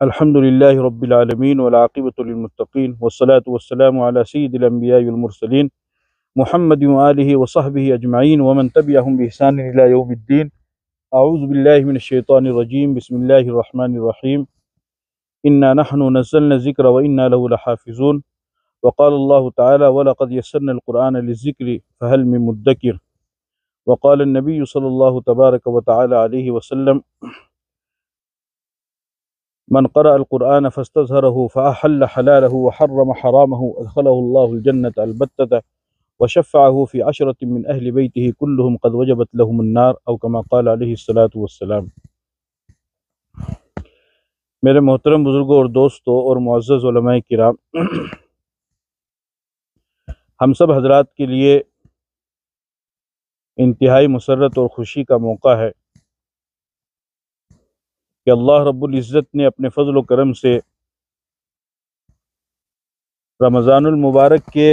الحمد لله رب العالمين والعاقبة للمتقين والصلاة والسلام على سيد الأنبياء والمرسلين محمد وآله وصحبه أجمعين ومن تبعهم بإحسان إلى يوم الدين. أعوذ بالله من الشيطان الرجيم. بسم الله الرحمن الرحيم. إنا نحن نزلنا الذكر وإنا له لحافظون. وقال الله تعالى ولقد يسرنا القرآن للذكر فهل من مدكر. وقال النبي صلى الله تبارك وتعالى عليه وسلم من قرأ القرآن فاستظهره فأحل حلاله وحرم حرامه أدخله الله الجنة البتة وشفعه في 10 من أهل بيته كلهم قد وجبت لهم النار أو كما قال عليه الصلاة والسلام. میرے محترم بزرگوں اور دوستوں اور معزز علماء کرام، ہم سب حضرات کے لیے انتہائی مسرت اور خوشی کا موقع ہے کہ اللہ رب العزت نے اپنے فضل و کرم سے رمضان المبارک کے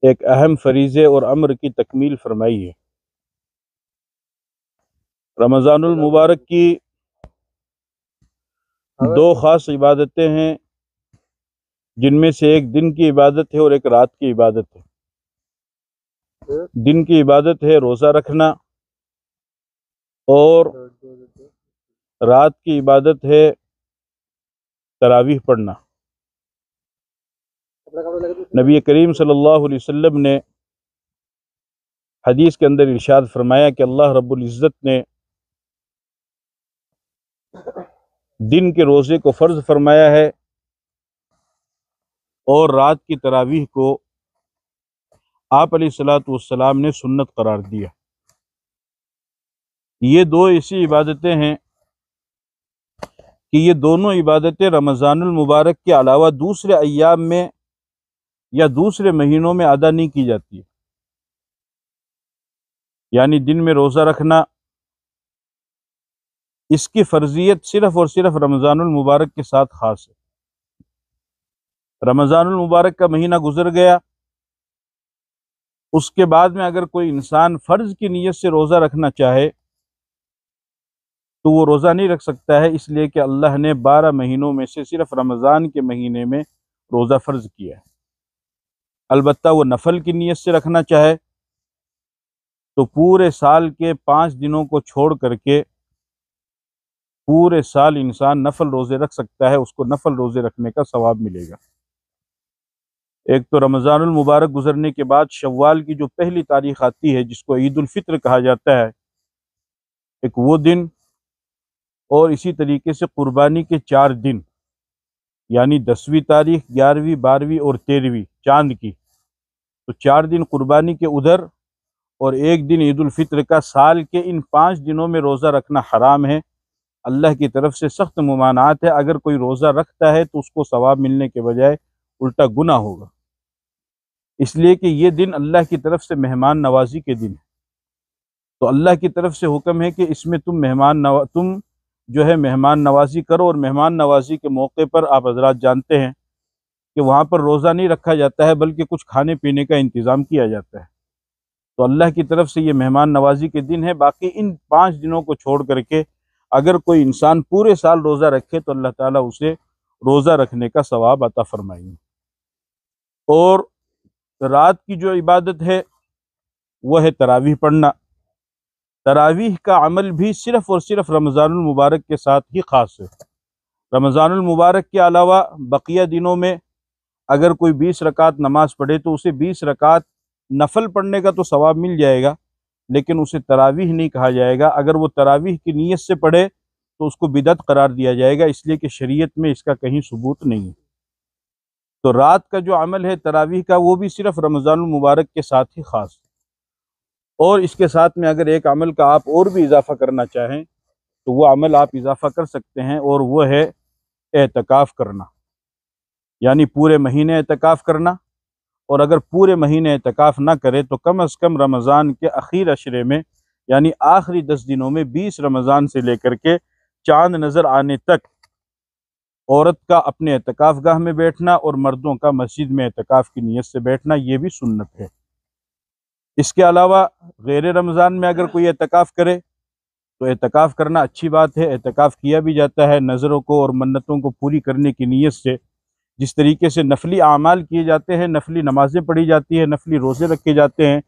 ایک اہم فریضے اور امر کی تکمیل فرمائی ہے. رمضان المبارک کی دو خاص عبادتیں ہیں، جن میں سے ایک دن کی عبادت ہے اور ایک رات کی عبادت ہے. دن کی عبادت ہے روزہ رکھنا، اور رات کی عبادت ہے تراویح پڑھنا. نبی کریم صلی اللہ علیہ وسلم نے حدیث کے اندر ارشاد فرمایا کہ اللہ رب العزت نے دن کے روزے کو فرض فرمایا ہے اور رات کی تراویح کو آپ علیہ الصلوۃ والسلام نے سنت قرار دیا. یہ دو ایسی عبادتیں ہیں کہ یہ دونوں عبادتیں رمضان المبارک کے علاوہ دوسرے ایام میں یا دوسرے مہینوں میں ادا نہیں کی جاتی ہے. یعنی دن میں روزہ رکھنا، اس کی فرضیت صرف اور صرف رمضان المبارک کے ساتھ خاص ہے. رمضان المبارک کا مہینہ گزر گیا، اس کے بعد میں اگر کوئی انسان فرض کی نیت سے روزہ رکھنا چاہے تو وہ روزہ نہیں رکھ سکتا ہے، اس لیے کہ اللہ نے 12 مہینوں میں سے صرف رمضان کے مہینے میں روزہ فرض کیا ہے. البتہ وہ نفل کی نیت سے رکھنا چاہے تو پورے سال کے 5 دنوں کو چھوڑ کر کے پورے سال انسان نفل روزے رکھ سکتا ہے، اس کو نفل روزے رکھنے کا ثواب ملے گا. ایک تو رمضان المبارک گزرنے کے بعد شوال کی جو پہلی تاریخ آتی ہے، جس کو عید الفطر کہا جاتا ہے، ایک وہ دن، اور اسی طریقے سے قربانی کے 4 دن، یعنی 10ویں تاریخ، 11ویں، 12ویں اور 13ویں چاند کی، تو 4 دن قربانی کے ادھر اور 1 دن عید الفطر کا. سال کے ان 5 دنوں میں روزہ رکھنا حرام ہے. اللہ کی طرف سے سخت ممانعات ہے. اگر کوئی روزہ رکھتا ہے تو اس کو ثواب ملنے کے بجائے الٹا گناہ ہوگا، اس لیے کہ یہ دن اللہ کی طرف سے مہمان نوازی کے دن ہے. تو اللہ کی طرف سے حکم ہے کہ اس میں تم جو ہے مہمان نوازی کرو، اور مہمان نوازی کے موقع پر آپ حضرات جانتے ہیں کہ وہاں پر روزہ نہیں رکھا جاتا ہے، بلکہ کچھ کھانے پینے کا انتظام کیا جاتا ہے. تو اللہ کی طرف سے یہ مہمان نوازی کے دن ہے. باقی ان 5 دنوں کو چھوڑ کر کے اگر کوئی انسان پورے سال روزہ رکھے تو اللہ تعالیٰ اسے روزہ رکھنے کا ثواب عطا فرمائیں گے. اور رات کی جو عبادت ہے وہ ہے تراویح پڑھنا. تراویح کا عمل بھی صرف اور صرف رمضان المبارک کے ساتھ ہی خاص ہے. رمضان المبارک کے علاوہ بقیہ دنوں میں اگر کوئی 20 رکعت نماز پڑھے تو اسے 20 رکعت نفل پڑھنے کا تو ثواب مل جائے گا، لیکن اسے تراویح نہیں کہا جائے گا. اگر وہ تراویح کی نیت سے پڑھے تو اس کو بدعت قرار دیا جائے گا، اس لیے کہ شریعت میں اس کا کہیں ثبوت نہیں ہے. تو رات کا جو عمل ہے تراویح کا، وہ بھی صرف رمضان المبارک کے ساتھ ہی خاص ہے. اور اس کے ساتھ میں اگر ایک عمل کا آپ اور بھی اضافہ کرنا چاہیں تو وہ عمل آپ اضافہ کر سکتے ہیں، اور وہ ہے اعتکاف کرنا. یعنی پورے مہینے اعتکاف کرنا، اور اگر پورے مہینے اعتکاف نہ کرے تو کم از کم رمضان کے اخیر عشرے میں، یعنی آخری 10 دنوں میں 20 رمضان سے لے کر کے چاند نظر آنے تک عورت کا اپنے اعتکاف گاہ میں بیٹھنا اور مردوں کا مسجد میں اعتکاف کی نیت سے بیٹھنا، یہ بھی سنت ہے. اس کے علاوہ غیر رمضان میں اگر کوئی اعتکاف کرے تو اعتکاف کرنا اچھی بات ہے، اعتکاف کیا بھی جاتا ہے نظروں کو اور منتوں کو پوری کرنے کی نیت سے۔ جس طریقے سے نفلی اعمال کیے جاتے ہیں، نفلی نمازیں پڑھی جاتی ہیں، نفلی روزے رکھے جاتے ہیں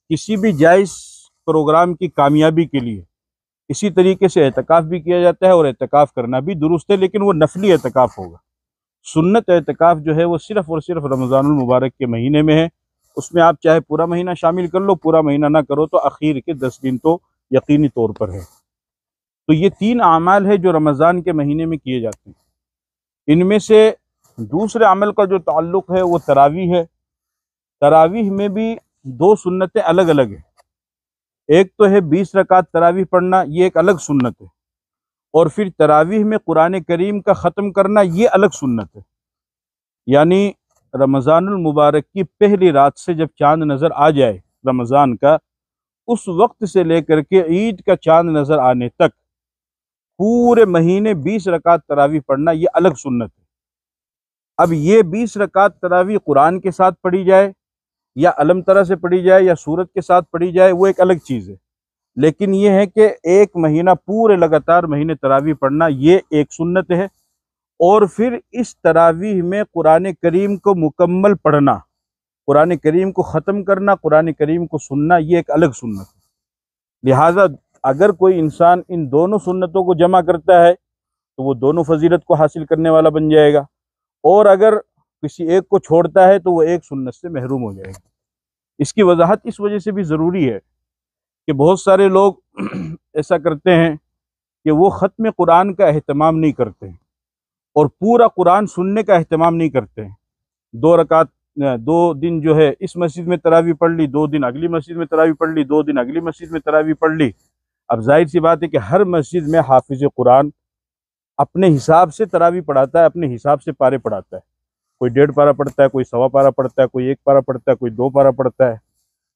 کسی بھی جائز پروگرام کی کامیابی کے لیے، اسی طریقے سے اعتکاف بھی کیا جاتا ہے، اور اعتکاف کرنا بھی درست ہے، لیکن وہ نفلی اعتکاف ہوگا۔ سنت اعتکاف جو ہے وہ صرف اور صرف رمضان المبارک کے مہینے میں ہے۔ اس میں آپ چاہے پورا مہینہ شامل کر لو، پورا مہینہ نہ کرو تو اخیر کے 10 دن تو یقینی طور پر ہے۔ تو یہ 3 اعمال ہے جو رمضان کے مہینے میں کیے جاتے ہیں۔ ان میں سے دوسرے عمل کا جو تعلق ہے وہ تراویح ہے۔ تراویح میں بھی 2 سنتیں الگ الگ ہیں۔ ایک تو ہے 20 رکعت تراویح پڑھنا، یہ ایک الگ سنت ہے، اور پھر تراویح میں قرآن کریم کا ختم کرنا، یہ الگ سنت ہے۔ یعنی رمضان المبارک کی پہلی رات سے جب چاند نظر آ جائے رمضان کا، اس وقت سے لے کر کے عید کا چاند نظر آنے تک پورے مہینے 20 رکعت تراویح پڑھنا، یہ الگ سنت ہے۔ اب یہ 20 رکعت تراویح قرآن کے ساتھ پڑھی جائے یا علم ترا سے پڑھی جائے یا سورت کے ساتھ پڑھی جائے، وہ ایک الگ چیز ہے، لیکن یہ ہے کہ ایک مہینہ پورے لگاتار مہینے تراویح پڑھنا، یہ ایک سنت ہے۔ اور پھر اس تراویح میں قرآن کریم کو مکمل پڑھنا، قرآن کریم کو ختم کرنا، قرآن کریم کو سننا، یہ ایک الگ سنت ہے۔ لہٰذا اگر کوئی انسان ان دونوں سنتوں کو جمع کرتا ہے تو وہ دونوں فضیلت کو حاصل کرنے والا بن جائے گا، اور اگر کسی ایک کو چھوڑتا ہے تو وہ ایک سنت سے محروم ہو جائے گا۔ اس کی وضاحت اس وجہ سے بھی ضروری ہے کہ بہت سارے لوگ ایسا کرتے ہیں کہ وہ ختم قرآن کا اہتمام نہیں کرتے ہیں اور پورا قرآن سننے کا اہتمام نہیں کرتے ہیں۔ 2 رکعت 2 دن جو ہے اس مسجد میں تراویح پڑھ لی، 2 دن اگلی مسجد میں تراویح پڑھ لی، 2 دن اگلی مسجد میں تراویح پڑھ لی۔ اب ظاہر سی بات ہے کہ ہر مسجد میں حافظ قرآن اپنے حساب سے تراویح پڑھاتا ہے، اپنے حساب سے پارے پڑھاتا ہے۔ کوئی 1.5 پارہ پڑھتا ہے، کوئی 1.25 پارہ پڑھتا ہے، کوئی 1 پارہ پڑھتا ہے، کوئی 2 پارہ پڑھتا ہے۔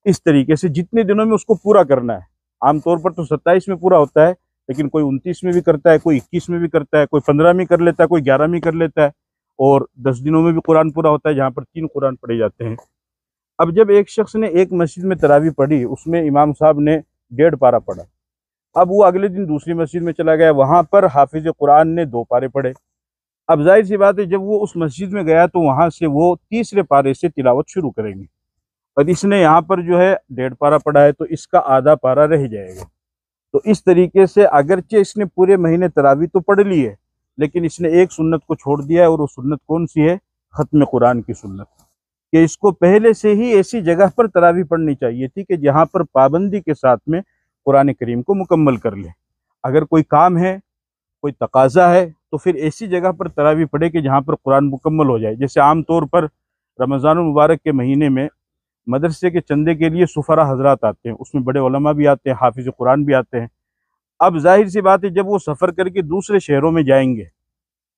اس طریقے سے جتنے دنوں میں اس کو پورا کرنا ہے۔ عام طور پر تو 27 میں پورا ہوتا ہے، لیکن کوئی 29 میں بھی کرتا ہے، کوئی 21 میں بھی کرتا ہے، کوئی 15 میں کر لیتا ہے، کوئی 11 میں کر لیتا ہے، اور 10 دنوں میں بھی قرآن پورا ہوتا ہے جہاں پر 3 قرآن پڑھے جاتے ہیں۔ اب جب ایک شخص نے ایک مسجد میں تراویح پڑھی، اس میں امام صاحب نے 1.5 پارہ پڑھا، اب وہ اگلے دن دوسری مسجد میں چلا گیا، وہاں پر حافظ قرآن نے 2 پارے پڑھے۔ اب ظاہر سی بات ہے جب وہ اس مسجد میں گیا تو وہاں سے وہ تیسرے پارے سے تلاوت شروع کریں گے، اور اس نے یہاں پر جو ہے 1.5 پارہ پڑھا ہے تو اس کا آدھا پارہ رہ جائے گا۔ تو اس طریقے سے اگرچہ اس نے پورے مہینے تراویح تو پڑھ لی ہے، لیکن اس نے ایک سنت کو چھوڑ دیا ہے، اور وہ سنت کون سی ہے؟ ختم قرآن کی سنت، کہ اس کو پہلے سے ہی ایسی جگہ پر تراویح پڑھنی چاہیے تھی کہ جہاں پر پابندی کے ساتھ میں قرآن کریم کو مکمل کر لے۔ اگر کوئی کام ہے، کوئی تقاضا ہے، تو پھر ایسی جگہ پر تراویح پڑھے کہ جہاں پر قرآن مکمل ہو جائے۔ جیسے عام طور پر رمضان المبارک کے مہینے میں مدرسے کے چندے کے لیے سفرا حضرات آتے ہیں، اس میں بڑے علماء بھی آتے ہیں، حافظ قرآن بھی آتے ہیں۔ اب ظاہر سی بات ہے جب وہ سفر کر کے دوسرے شہروں میں جائیں گے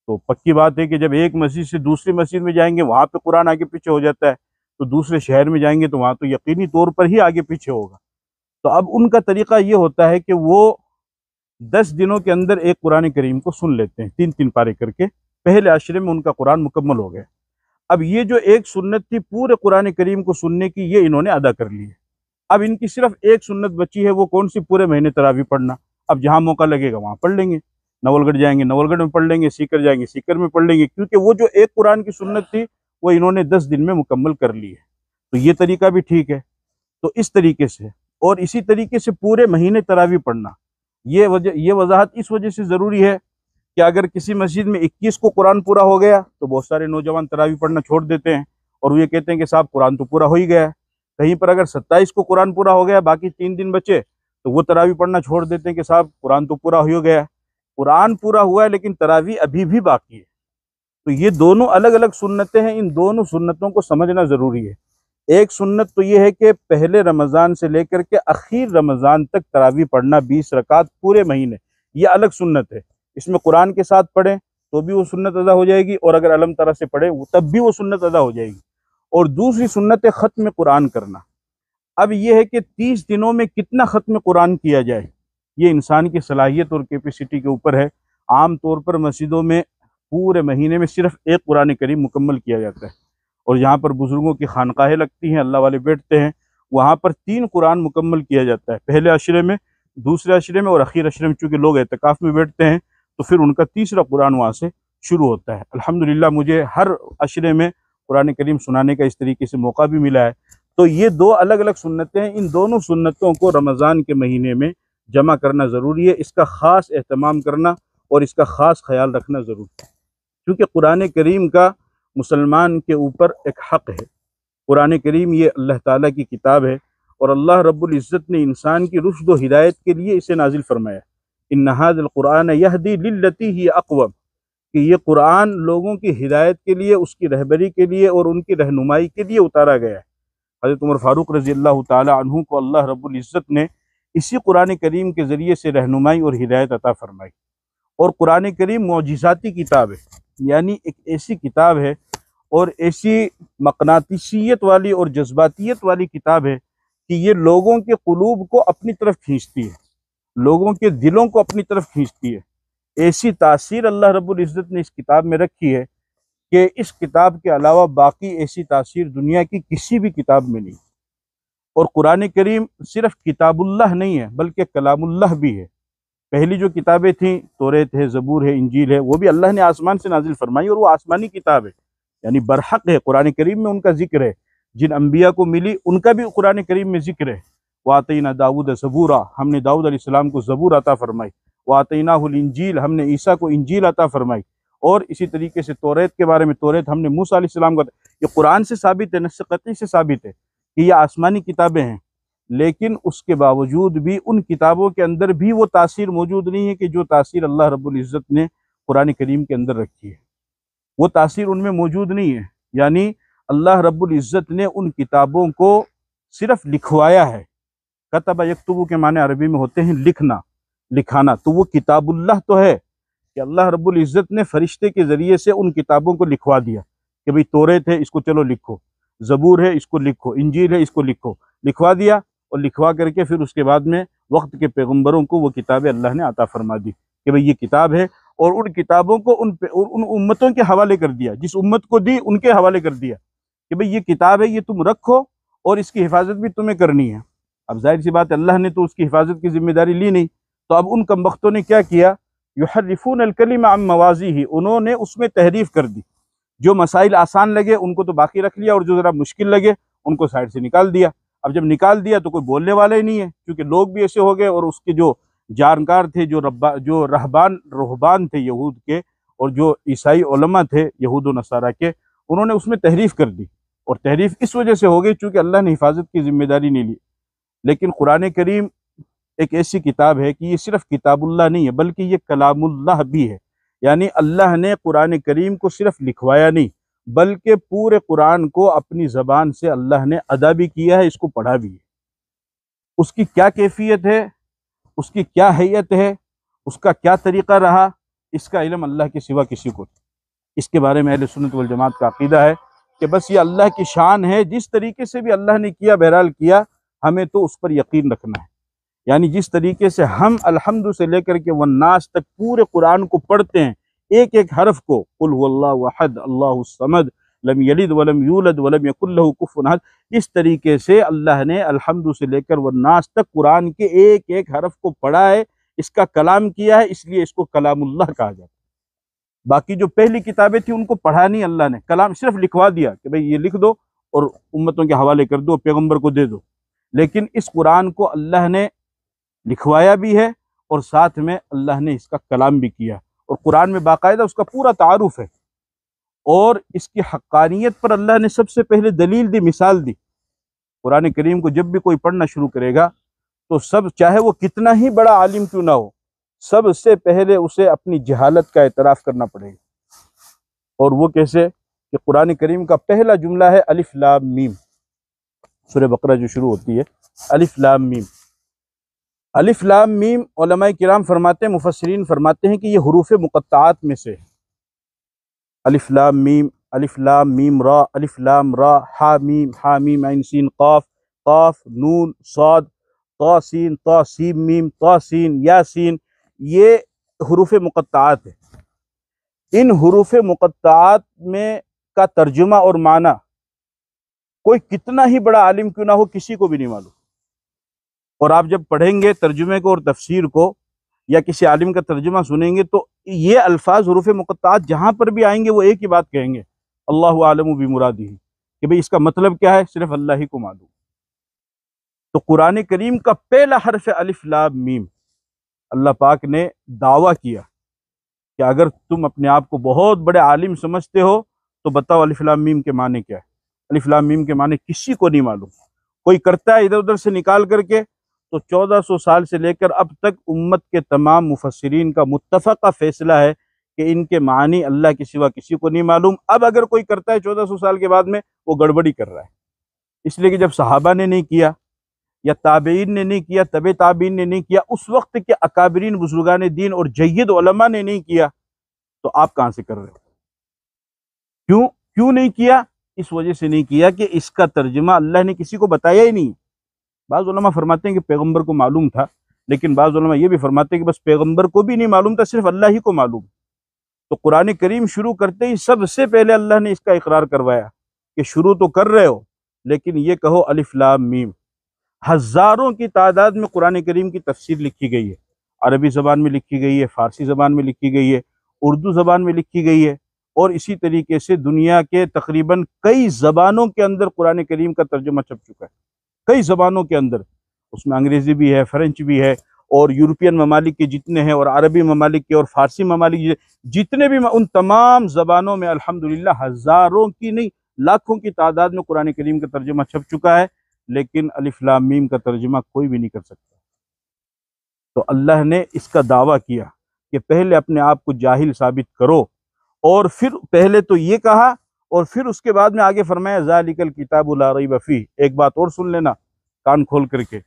تو پکی بات ہے کہ جب ایک مسجد سے دوسری مسجد میں جائیں گے وہاں پہ قرآن آگے پیچھے ہو جاتا ہے، تو دوسرے شہر میں جائیں گے تو وہاں تو یقینی طور پر ہی آگے پیچھے ہوگا۔ تو اب ان کا طریقہ یہ ہوتا ہے کہ وہ 10 دنوں کے اندر ایک قرآن کریم کو سن لیتے ہیں، 3 پارے کر کے، پہلے عشرے میں ان کا قرآن مکمل ہو گیا۔ اب یہ جو ایک سنت تھی پورے قرآن کریم کو سننے کی، یہ انہوں نے ادا کر لی ہے۔ اب ان کی صرف ایک سنت بچی ہے، وہ کون سی؟ پورے مہینے تراویح پڑھنا۔ اب جہاں موقع لگے گا وہاں پڑھ لیں گے، نول گڑھ جائیں گے نول گڑھ میں پڑھ لیں گے، سیکر جائیں گے سیکر میں پڑھ لیں گے، کیونکہ وہ جو ایک قرآن کی سنت تھی وہ انہوں نے 10 دن میں مکمل کر لی ہے۔ تو یہ طریقہ بھی ٹھیک ہے۔ تو اس طریقے سے، اور اسی طریقے سے پورے مہینے تراویح پڑھنا، یہ وضاحت اس وجہ سے ضروری ہے کہ اگر کسی مسجد میں 21 کو قرآن پورا ہو گیا تو بہت سارے نوجوان تراویح پڑھنا چھوڑ دیتے ہیں، اور وہ یہ کہتے ہیں کہ صاحب قرآن تو پورا ہو ہی گیا ہے۔ کہیں پر اگر 27 کو قرآن پورا ہو گیا، باقی 3 دن بچے، تو وہ تراویح پڑھنا چھوڑ دیتے ہیں کہ صاحب قرآن تو پورا ہو گیا ہے۔ قرآن پورا ہوا ہے لیکن تراویح ابھی بھی باقی ہے۔ تو یہ دونوں الگ الگ سنتیں ہیں، ان دونوں سنتوں کو سمجھنا ضروری ہے۔ ایک سنت تو یہ ہے کہ پہلے رمضان سے لے کر کے اخیر رمضان تک تراویح پڑھنا 20 رکعت پورے مہینے، یہ الگ سنت ہے۔ اس میں قرآن کے ساتھ پڑھیں تو بھی وہ سنت ادا ہو جائے گی، اور اگر علم طرح سے پڑھیں تب بھی وہ سنت ادا ہو جائے گی۔ اور دوسری سنت ہے ختم قرآن کرنا۔ اب یہ ہے کہ 30 دنوں میں کتنا ختم قرآن کیا جائے، یہ انسان کی صلاحیت اور کیپیسٹی کے اوپر ہے۔ عام طور پر مسجدوں میں پورے مہینے میں صرف ایک قرآن کریم مکمل کیا جاتا ہے، اور جہاں پر بزرگوں کی خانقاہیں لگتی ہیں، اللہ والے بیٹھتے ہیں، وہاں پر 3 قرآن مکمل کیا جاتا ہے۔ پہلے عشرے میں دوسرے عشرے میں اور اخیر عشرے میں چونکہ لوگ اعتکاف میں بیٹھتے ہیں تو پھر ان کا تیسرا قرآن وہاں سے شروع ہوتا ہے۔ الحمدللہ مجھے ہر عشرے میں قرآن کریم سنانے کا اس طریقے سے موقع بھی ملا ہے۔ تو یہ دو الگ الگ سنتیں ہیں، ان دونوں سنتوں کو رمضان کے مہینے میں جمع کرنا ضروری ہے، اس کا خاص اہتمام کرنا اور اس کا خاص خیال رکھنا ضروری ہے، کیونکہ قرآن کریم کا مسلمان کے اوپر ایک حق ہے۔ قرآن کریم یہ اللہ تعالیٰ کی کتاب ہے اور اللہ رب العزت نے انسان کی رشد و ہدایت کے لیے اسے نازل فرمایا۔ ان ھذا القرآن یہدی للتی ہی اقوم، کہ یہ قرآن لوگوں کی ہدایت کے لیے، اس کی رہبری کے لیے اور ان کی رہنمائی کے لیے اتارا گیا ہے۔ حضرت عمر فاروق رضی اللہ تعالی عنہ کو اللہ رب العزت نے اسی قرآن کریم کے ذریعے سے رہنمائی اور ہدایت عطا فرمائی۔ اور قرآن کریم معجزاتی کتاب ہے، یعنی ایک ایسی کتاب ہے اور ایسی مقناطیسیت والی اور جذباتیت والی کتاب ہے کہ یہ لوگوں کے قلوب کو اپنی طرف کھینچتی ہے، لوگوں کے دلوں کو اپنی طرف کھینچتی ہے۔ ایسی تاثیر اللہ رب العزت نے اس کتاب میں رکھی ہے کہ اس کتاب کے علاوہ باقی ایسی تاثیر دنیا کی کسی بھی کتاب میں نہیں۔ اور قرآن کریم صرف کتاب اللہ نہیں ہے بلکہ کلام اللہ بھی ہے۔ پہلی جو کتابیں تھیں، توریت ہے، زبور ہے، انجیل ہے، وہ بھی اللہ نے آسمان سے نازل فرمائی اور وہ آسمانی کتاب ہے، یعنی برحق ہے، قرآن کریم میں ان کا ذکر ہے۔ جن انبیاء کو ملی ان کا بھی قرآن کریم میں ذکر ہے۔ وَآتَيْنَا دَاوُودَ زَبُورًا، ہم نے داؤد علیہ السلام کو زبور عطا فرمائی۔ وَآتَيْنَاهُ الْإِنْجِيلَ، ہم نے عیسیٰ کو انجیل عطا فرمائی۔ اور اسی طریقے سے توریت کے بارے میں، توریت ہم نے موسیٰ علیہ السلام کو، یہ قرآن سے ثابت ہے، نص قطعی سے ثابت ہے کہ یہ آسمانی کتابیں ہیں، لیکن اس کے باوجود بھی ان کتابوں کے اندر بھی وہ تاثیر موجود نہیں ہے کہ جو تاثیر اللہ رب العزت نے قرآن کریم کے اندر رکھی ہے، وہ تاثیر ان میں موجود نہیں ہے۔ یعنی اللہ رب العزت نے ان کتابوں کو صرف لکھوایا ہے۔ کتب یکتبو کے معنی عربی میں ہوتے ہیں لکھنا، لکھانا، تو وہ کتاب اللہ تو ہے کہ اللہ رب العزت نے فرشتے کے ذریعے سے ان کتابوں کو لکھوا دیا کہ بھئی توریت ہے، اس کو چلو لکھو، زبور ہے، اس کو لکھو، انجیل ہے، اس کو لکھو، لکھوا دیا، اور لکھوا کر کے پھر اس کے بعد میں وقت کے پیغمبروں کو وہ کتابیں اللہ نے عطا فرما دی کہ بھئی یہ کتاب ہے، اور ان کتابوں کو ان امتوں کے حوالے کر دیا، جس امت کو دی ان کے حوالے کر دیا کہ بھئی یہ کتاب ہے، یہ تم رکھو اور اس کی حفاظت بھی تمہیں کرنی ہے۔ اب ظاہر سی بات ہے اللہ نے تو اس کی حفاظت کی ذمہ داری لی نہیں، تو اب ان کمبختوں نے کیا کیا؟ یحرفون الکلم عن مواضعہ، انہوں نے اس میں تحریف کر دی۔ جو مسائل آسان لگے ان کو تو باقی رکھ لیا، اور جو ذرا مشکل لگے ان کو سائڈ سے نکال دیا۔ اب جب نکال دیا تو کوئی بولنے والا ہی نہیں ہے، کیونکہ لوگ بھی ایسے ہو گئے، اور اس کے جو جانکار تھے، جو رہبان تھے یہود کے، اور جو عیسائی علماء تھے یہود و نصارہ کے، انہوں نے اس میں تحریف کر دی، اور تحریف اس وجہ سے ہو گئی چونکہ اللہ نے حفاظت کی ذمہ داری نہیں لی۔ لیکن قرآن کریم ایک ایسی کتاب ہے کہ یہ صرف کتاب اللہ نہیں ہے بلکہ یہ کلام اللہ بھی ہے، یعنی اللہ نے قرآن کریم کو صرف لکھوایا نہیں بلکہ پورے قرآن کو اپنی زبان سے اللہ نے ادا بھی کیا ہے، اس کو پڑھا بھی ہے۔ اس کی کیا کیفیت ہے، اس کی کیا حیت ہے، اس کا کیا طریقہ رہا، اس کا علم اللہ کے سوا کسی کو نہیں۔ اس کے بارے میں اہل سنت والجماعت کا عقیدہ ہے کہ بس یہ اللہ کی شان ہے، جس طریقے سے بھی اللہ نے کیا بہرحال کیا، ہمیں تو اس پر یقین رکھنا ہے۔ یعنی جس طریقے سے ہم الحمد سے لے کر کے والناس تک پورے قرآن کو پڑھتے ہیں، ایک ایک حرف کو، قل هو اللہ احد اللہ الصمد لم یلد ولم یولد ولم یکن لہ کفوا احد، اس طریقے سے اللہ نے الحمد سے لے کر والناس تک قرآن کے ایک ایک حرف کو پڑھا ہے، اس کا کلام کیا ہے، اس لیے اس کو کلام اللہ کہا جاتا ہے۔ باقی جو پہلی کتابیں تھیں ان کو پڑھا نہیں اللہ نے، کلام صرف لکھوا دیا کہ بھئی یہ لکھ دو اور امتوں کے حوالے کر دو، پیغمبر کو دے دو۔ لیکن اس قرآن کو اللہ نے لکھوایا بھی ہے اور ساتھ میں اللہ نے اس کا کلام بھی کیا، اور قرآن میں باقاعدہ اس کا پورا تعارف ہے، اور اس کی حقانیت پر اللہ نے سب سے پہلے دلیل دی، مثال دی۔ قرآن کریم کو جب بھی کوئی پڑھنا شروع کرے گا تو سب، چاہے وہ کتنا ہی بڑا عالم کیوں نہ ہو، سب سے پہلے اسے اپنی جہالت کا اعتراف کرنا پڑے گا۔ اور وہ کیسے؟ کہ قرآن کریم کا پہلا جملہ ہے الف لام میم، سورہ بقرہ جو شروع ہوتی ہے الف لام میم۔ الف لام میم علماء کرام فرماتے ہیں، مفسرین فرماتے ہیں کہ یہ حروف مقطعات میں سے ہے۔ الف لام میم را، الف لام را، ہا میم عین سین قاف، قاف نون صاد، طا سین میم، طا سین یا سین، یہ حروف مقطعات ہے۔ ان حروف مقطعات میں کا ترجمہ اور معنی کوئی کتنا ہی بڑا عالم کیوں نہ ہو کسی کو بھی نہیں معلوم۔ اور آپ جب پڑھیں گے ترجمے کو اور تفسیر کو یا کسی عالم کا ترجمہ سنیں گے تو یہ الفاظ حروف مقطعات جہاں پر بھی آئیں گے وہ ایک ہی بات کہیں گے، اللہ عالم بمرادہ، کہ بھئی اس کا مطلب کیا ہے، صرف اللہ ہی کو معلوم۔ تو قرآن کریم کا پہلا حرف الف لام میم، اللہ پاک نے دعویٰ کیا کہ اگر تم اپنے آپ کو بہت بڑے عالم سمجھتے ہو تو بتاؤ الف لام میم کے معنی کیا ہے۔ الف لام میم کے معنی کسی کو نہیں معلوم، کوئی کرتا ہے ادھر ادھر سے نکال کر کے، تو 1400 سال سے لے کر اب تک امت کے تمام مفسرین کا متفقہ فیصلہ ہے کہ ان کے معنی اللہ کے سوا کسی کو نہیں معلوم۔ اب اگر کوئی کرتا ہے 1400 سال کے بعد میں، وہ گڑبڑی کر رہا ہے، اس لیے کہ جب صحابہ نے نہیں کیا یا تابعین نے نہیں کیا، تبع تابعین نے نہیں کیا، اس وقت کے اکابرین بزرگان دین اور جید علماء نے نہیں کیا، تو آپ کہاں سے کر رہے ہو؟ کیوں نہیں کیا؟ اس وجہ سے نہیں کیا کہ اس کا ترجمہ اللہ نے کسی کو بتایا ہی نہیں۔ بعض علماء فرماتے ہیں کہ پیغمبر کو معلوم تھا، لیکن بعض علماء یہ بھی فرماتے ہیں کہ بس پیغمبر کو بھی نہیں معلوم تھا، صرف اللہ ہی کو معلوم۔ تو قرآن کریم شروع کرتے ہی سب سے پہلے اللہ نے اس کا اقرار کروایا کہ شروع تو کر رہے ہو لیکن یہ کہو الف لام میم۔ ہزاروں کی تعداد میں قرآن کریم کی تفسیر لکھی گئی ہے، عربی زبان میں لکھی گئی ہے، فارسی زبان میں لکھی گئی ہے، اردو زبان میں لکھی گئی ہے، اور اسی طریقے سے دنیا کے تقریباً کئی زبانوں کے اندر قرآن کریم کا ترجمہ چھپ چکا ہے، کئی زبانوں کے اندر، اس میں انگریزی بھی ہے، فرنچ بھی ہے، اور یورپین ممالک کے جتنے ہیں، اور عربی ممالک کے اور فارسی ممالک جتنے بھی، ان تمام زبانوں میں الحمدللہ ہزاروں کی نہیں لاکھوں کی تعداد میں قرآن کریم کا ترجمہ چھپ چکا ہے، لیکن الف لام میم کا ترجمہ کوئی بھی نہیں کر سکتا۔ تو اللہ نے اس کا دعویٰ کیا کہ پہلے اپنے آپ کو جاہل ثابت کرو، اور پھر پہلے تو یہ کہا اور پھر اس کے بعد میں آگے فرمایا ذالک الکتاب لا ریب فیہ۔ ایک بات اور سن لینا کان کھول کر کے،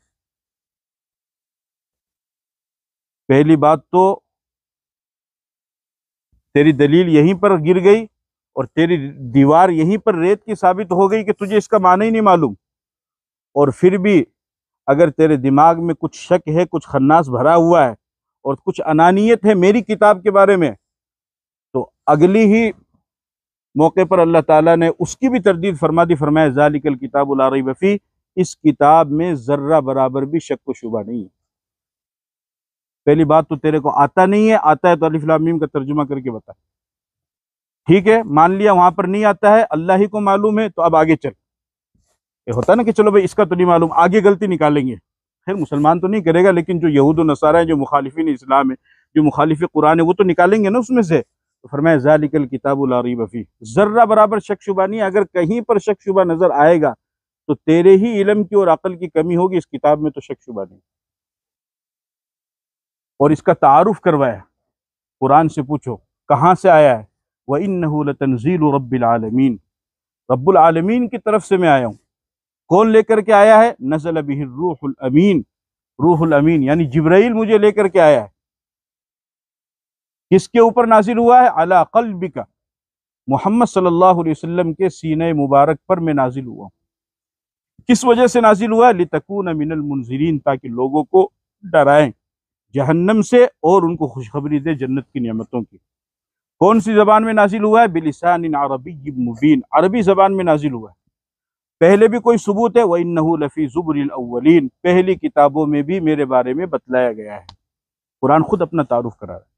پہلی بات تو تیری دلیل یہیں پر گر گئی اور تیری دیوار یہیں پر ریت کی ثابت ہو گئی کہ تجھے اس کا معنی ہی نہیں معلوم، اور پھر بھی اگر تیرے دماغ میں کچھ شک ہے، کچھ خناس بھرا ہوا ہے اور کچھ انانیت ہے میری کتاب کے بارے میں، تو اگلی ہی موقع پر اللہ تعالیٰ نے اس کی بھی تردید فرما دی، فرمایا ذالک الکتاب لا ریب فیہ، اس کتاب میں ذرہ برابر بھی شک و شبہ نہیں ہے۔ پہلی بات تو تیرے کو آتا نہیں ہے، آتا ہے تو الف لام میم کا ترجمہ کر کے بتا، ٹھیک ہے مان لیا وہاں پر نہیں آتا ہے، اللہ ہی کو معلوم ہے، تو اب آگے چل۔ یہ ہوتا نا کہ چلو بھائی اس کا تو نہیں معلوم، آگے غلطی نکالیں گے، خیر مسلمان تو نہیں کرے گا لیکن جو یہود و نصارہ ہیں، جو مخالفین اسلام ہیں، جو مخالف قرآن ہے، وہ تو نکالیں گے نا اس میں سے۔ تو فرمایا ذالک الکتاب لا ریب فیہ، ذرہ برابر شک شبہ نہیں، اگر کہیں پر شک شبہ نظر آئے گا تو تیرے ہی علم کی اور عقل کی کمی ہوگی، اس کتاب میں تو شک شبہ نہیں۔ اور اس کا تعارف کروایا، قرآن سے پوچھو کہاں سے آیا ہے، وَإِنَّهُ لَتَنزِيلُ رَبِّ الْعَالَمِينَ، رب العالمین کی طرف سے میں آیا ہوں۔ کون لے کر کے آیا ہے؟ نزل بہ الروح الامین، روح الامین یعنی جبرائیل مجھے لے کر کے آیا ہے۔ کس کے اوپر نازل ہوا ہے؟ علی قلبک، محمد صلی اللہ علیہ وسلم کے سینہ مبارک پر میں نازل ہوا ہوں۔ کس وجہ سے نازل ہوا ہے؟ لتکون من المنذرین، تاکہ لوگوں کو ڈرائیں جہنم سے اور ان کو خوشخبری دے جنت کی نعمتوں کی۔ کون سی زبان میں نازل ہوا ہے؟ بلسان عربی مبین، عربی زبان میں نازل ہوا ہے۔ پہلے بھی کوئی ثبوت ہے؟ وَإِنَّهُ لَفِي زُبُرِ الْأَوَّلِينَ، پہلی کتابوں میں بھی میرے بارے میں بتلایا گیا ہے۔ قرآن خود اپنا تعارف کرا رہا ہے۔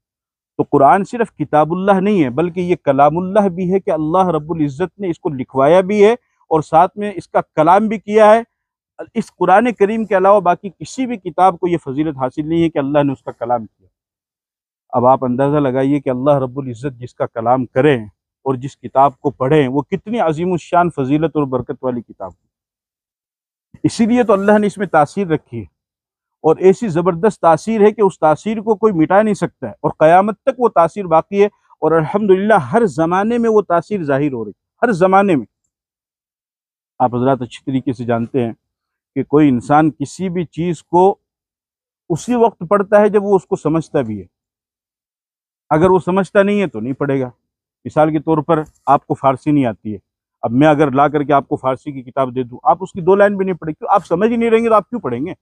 تو قرآن صرف کتاب اللہ نہیں ہے بلکہ یہ کلام اللہ بھی ہے، کہ اللہ رب العزت نے اس کو لکھوایا بھی ہے اور ساتھ میں اس کا کلام بھی کیا ہے۔ اس قرآن کریم کے علاوہ باقی کسی بھی کتاب کو یہ فضیلت حاصل نہیں ہے کہ اللہ نے اس کا کلام کیا۔ اب آپ اندازہ لگائیے کہ اللہ رب العزت جس کا کلام کریں اور جس کتاب کو پڑھیں وہ کتنی عظیم الشان فضیلت اور برکت والی کتاب ہے۔ اسی لیے تو اللہ نے اس میں تاثیر رکھی ہے، اور ایسی زبردست تاثیر ہے کہ اس تاثیر کو کوئی مٹا نہیں سکتا ہے، اور قیامت تک وہ تاثیر باقی ہے، اور الحمدللہ ہر زمانے میں وہ تاثیر ظاہر ہو رہی ہے، ہر زمانے میں۔ آپ حضرات اچھی طریقے سے جانتے ہیں کہ کوئی انسان کسی بھی چیز کو اسی وقت پڑھتا ہے جب وہ اس کو سمجھتا بھی ہے، اگر وہ سمجھتا نہیں ہے تو نہیں پڑھے گا۔ مثال کے طور پر آپ کو فارسی نہیں آتی ہے، اب میں اگر لا کر کے آپ کو فارسی کی کتاب دے دوں، آپ اس کی 2 لائن بھی نہیں پڑھیں، کیوں؟ آپ سمجھ ہی نہیں رہیں گے تو آپ کیوں پڑھیں گے؟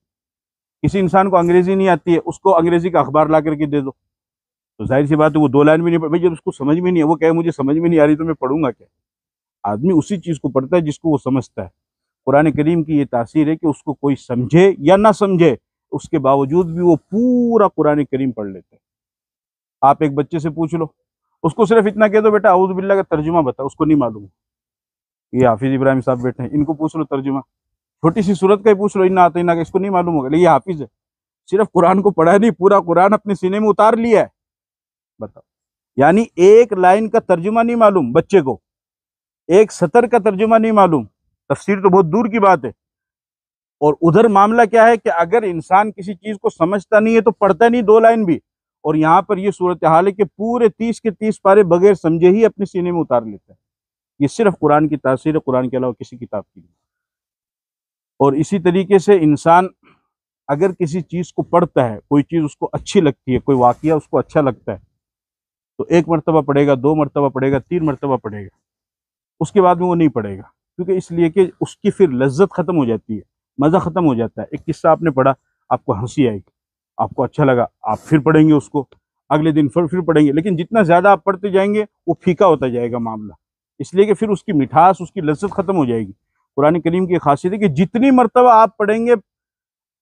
کسی انسان کو انگریزی نہیں آتی ہے، اس کو انگریزی کا اخبار لا کر کے دے دو تو ظاہر سی بات ہے وہ 2 لائن بھی نہیں پڑھ، جب اس کو سمجھ میں نہیں ہے، وہ کہے مجھے سمجھ میں نہیں آ رہی تو میں پڑھوں گا کیا؟ آدمی اسی چیز کو پڑھتا ہے جس کو وہ سمجھتا ہے۔ قرآن کریم کی یہ تاثیر ہے کہ اس کو کوئی سمجھے یا نہ سمجھے، اس کے باوجود بھی وہ پورا قرآن کریم پڑھ لیتے ہیں۔ آپ ایک بچے سے پوچھ لو، اس کو صرف اتنا کہہ دو بیٹا اعوذ باللہ کا ترجمہ بتا، اس کو نہیں معلوم۔ یہ حافظ ابراہیم صاحب بیٹھے ہیں، ان کو پوچھ لو ترجمہ، چھوٹی سی سورت کا ہی پوچھ لو انا اعطیناک کا، اس کو نہیں معلوم ہوگا، لیکن یہ حافظ ہے، صرف قرآن کو پڑھا نہیں، پورا قرآن اپنے سینے میں اتار لیا ہے۔ بتاؤ، یعنی ایک لائن کا ترجمہ نہیں معلوم بچے کو، ایک سطر کا ترجمہ نہیں معلوم، تفسیر تو بہت دور کی بات ہے۔ اور ادھر معاملہ کیا ہے کہ اگر انسان کسی چیز کو سمجھتا نہیں ہے تو پڑھتا نہیں 2 لائن بھی، اور یہاں پر یہ صورتحال ہے کہ پورے 30 کے 30 پارے بغیر سمجھے ہی اپنے سینے میں اتار لیتا ہے۔ یہ صرف قرآن کی تاثیر ہے، قرآن کے علاوہ کسی کتاب کی نہیں۔ اور اسی طریقے سے انسان اگر کسی چیز کو پڑھتا ہے، کوئی چیز اس کو اچھی لگتی ہے، کوئی واقعہ اس کو اچھا لگتا ہے، تو 1 مرتبہ پڑھے گا، 2 مرتبہ پڑھے گا، 3 مرتبہ پڑھے گا، اس کے بعد میں وہ نہیں پڑھے گا، کیونکہ اس لیے کہ اس کی پھر لذت ختم ہو جاتی ہے، مزہ ختم ہو جاتا ہے۔ ایک قصہ آپ نے پڑھا، آپ کو ہنسی آئے گی، آپ کو اچھا لگا، آپ پھر پڑھیں گے اس کو، اگلے دن پھر پڑھیں گے، لیکن جتنا زیادہ آپ پڑھتے جائیں گے وہ پھیکا ہوتا جائے گا معاملہ، اس لیے کہ پھر اس کی مٹھاس، اس کی لذت ختم ہو جائے گی۔ قرآن کریم کی خاصیت ہے کہ جتنی مرتبہ آپ پڑھیں گے،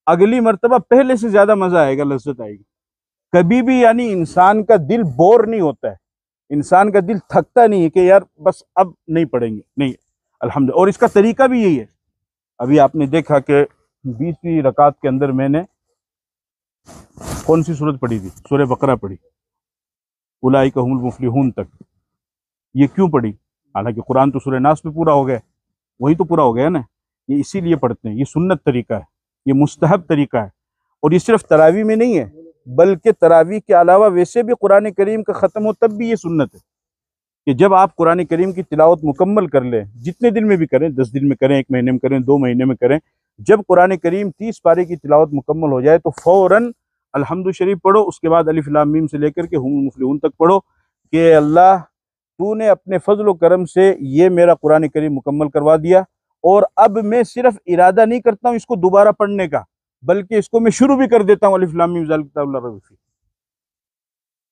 اگلی مرتبہ پہلے سے زیادہ مزہ آئے گا، لذت آئے گی۔ کبھی بھی یعنی انسان کا دل بور نہیں ہوتا ہے، انسان کا دل تھکتا نہیں ہے کہ یار بس اب نہیں پڑھیں گے، نہیں، الحمدللہ۔ اور اس کا طریقہ بھی یہی ہے۔ ابھی آپ نے دیکھا کہ 20ویں رکعت کے اندر میں نے کون سی سورت پڑھی تھی؟ سورہ بقرہ پڑھی، اولئک هم المفلحون تک۔ یہ کیوں پڑھی؟ حالانکہ قرآن تو سورہ ناس میں پورا ہو گیا، وہی تو پورا ہو گیا نا۔ یہ اسی لیے پڑھتے ہیں، یہ سنت طریقہ ہے، یہ مستحب طریقہ ہے۔ اور یہ صرف تراویح میں نہیں ہے، بلکہ تراویح کے علاوہ ویسے بھی قرآن کریم کا ختم ہو تب بھی یہ سنت ہے کہ جب آپ قرآن کریم کی تلاوت مکمل کر لیں، جتنے دن میں بھی کریں، 10 دن میں کریں، 1 مہینے میں کریں، 2 مہینے میں کریں، جب قرآن کریم 30 پارے کی تلاوت مکمل ہو جائے تو فوراً الحمد شریف پڑھو، اس کے بعد الف لام میم سے لے کر کے ہم المفلحون تک پڑھو کہ اللہ تو نے اپنے فضل و کرم سے یہ میرا قرآن کریم مکمل کروا دیا، اور اب میں صرف ارادہ نہیں کرتا ہوں اس کو دوبارہ پڑھنے کا، بلکہ اس کو میں شروع بھی کر دیتا ہوں الف لام میم ذالک کتاب لا ریب فیہ،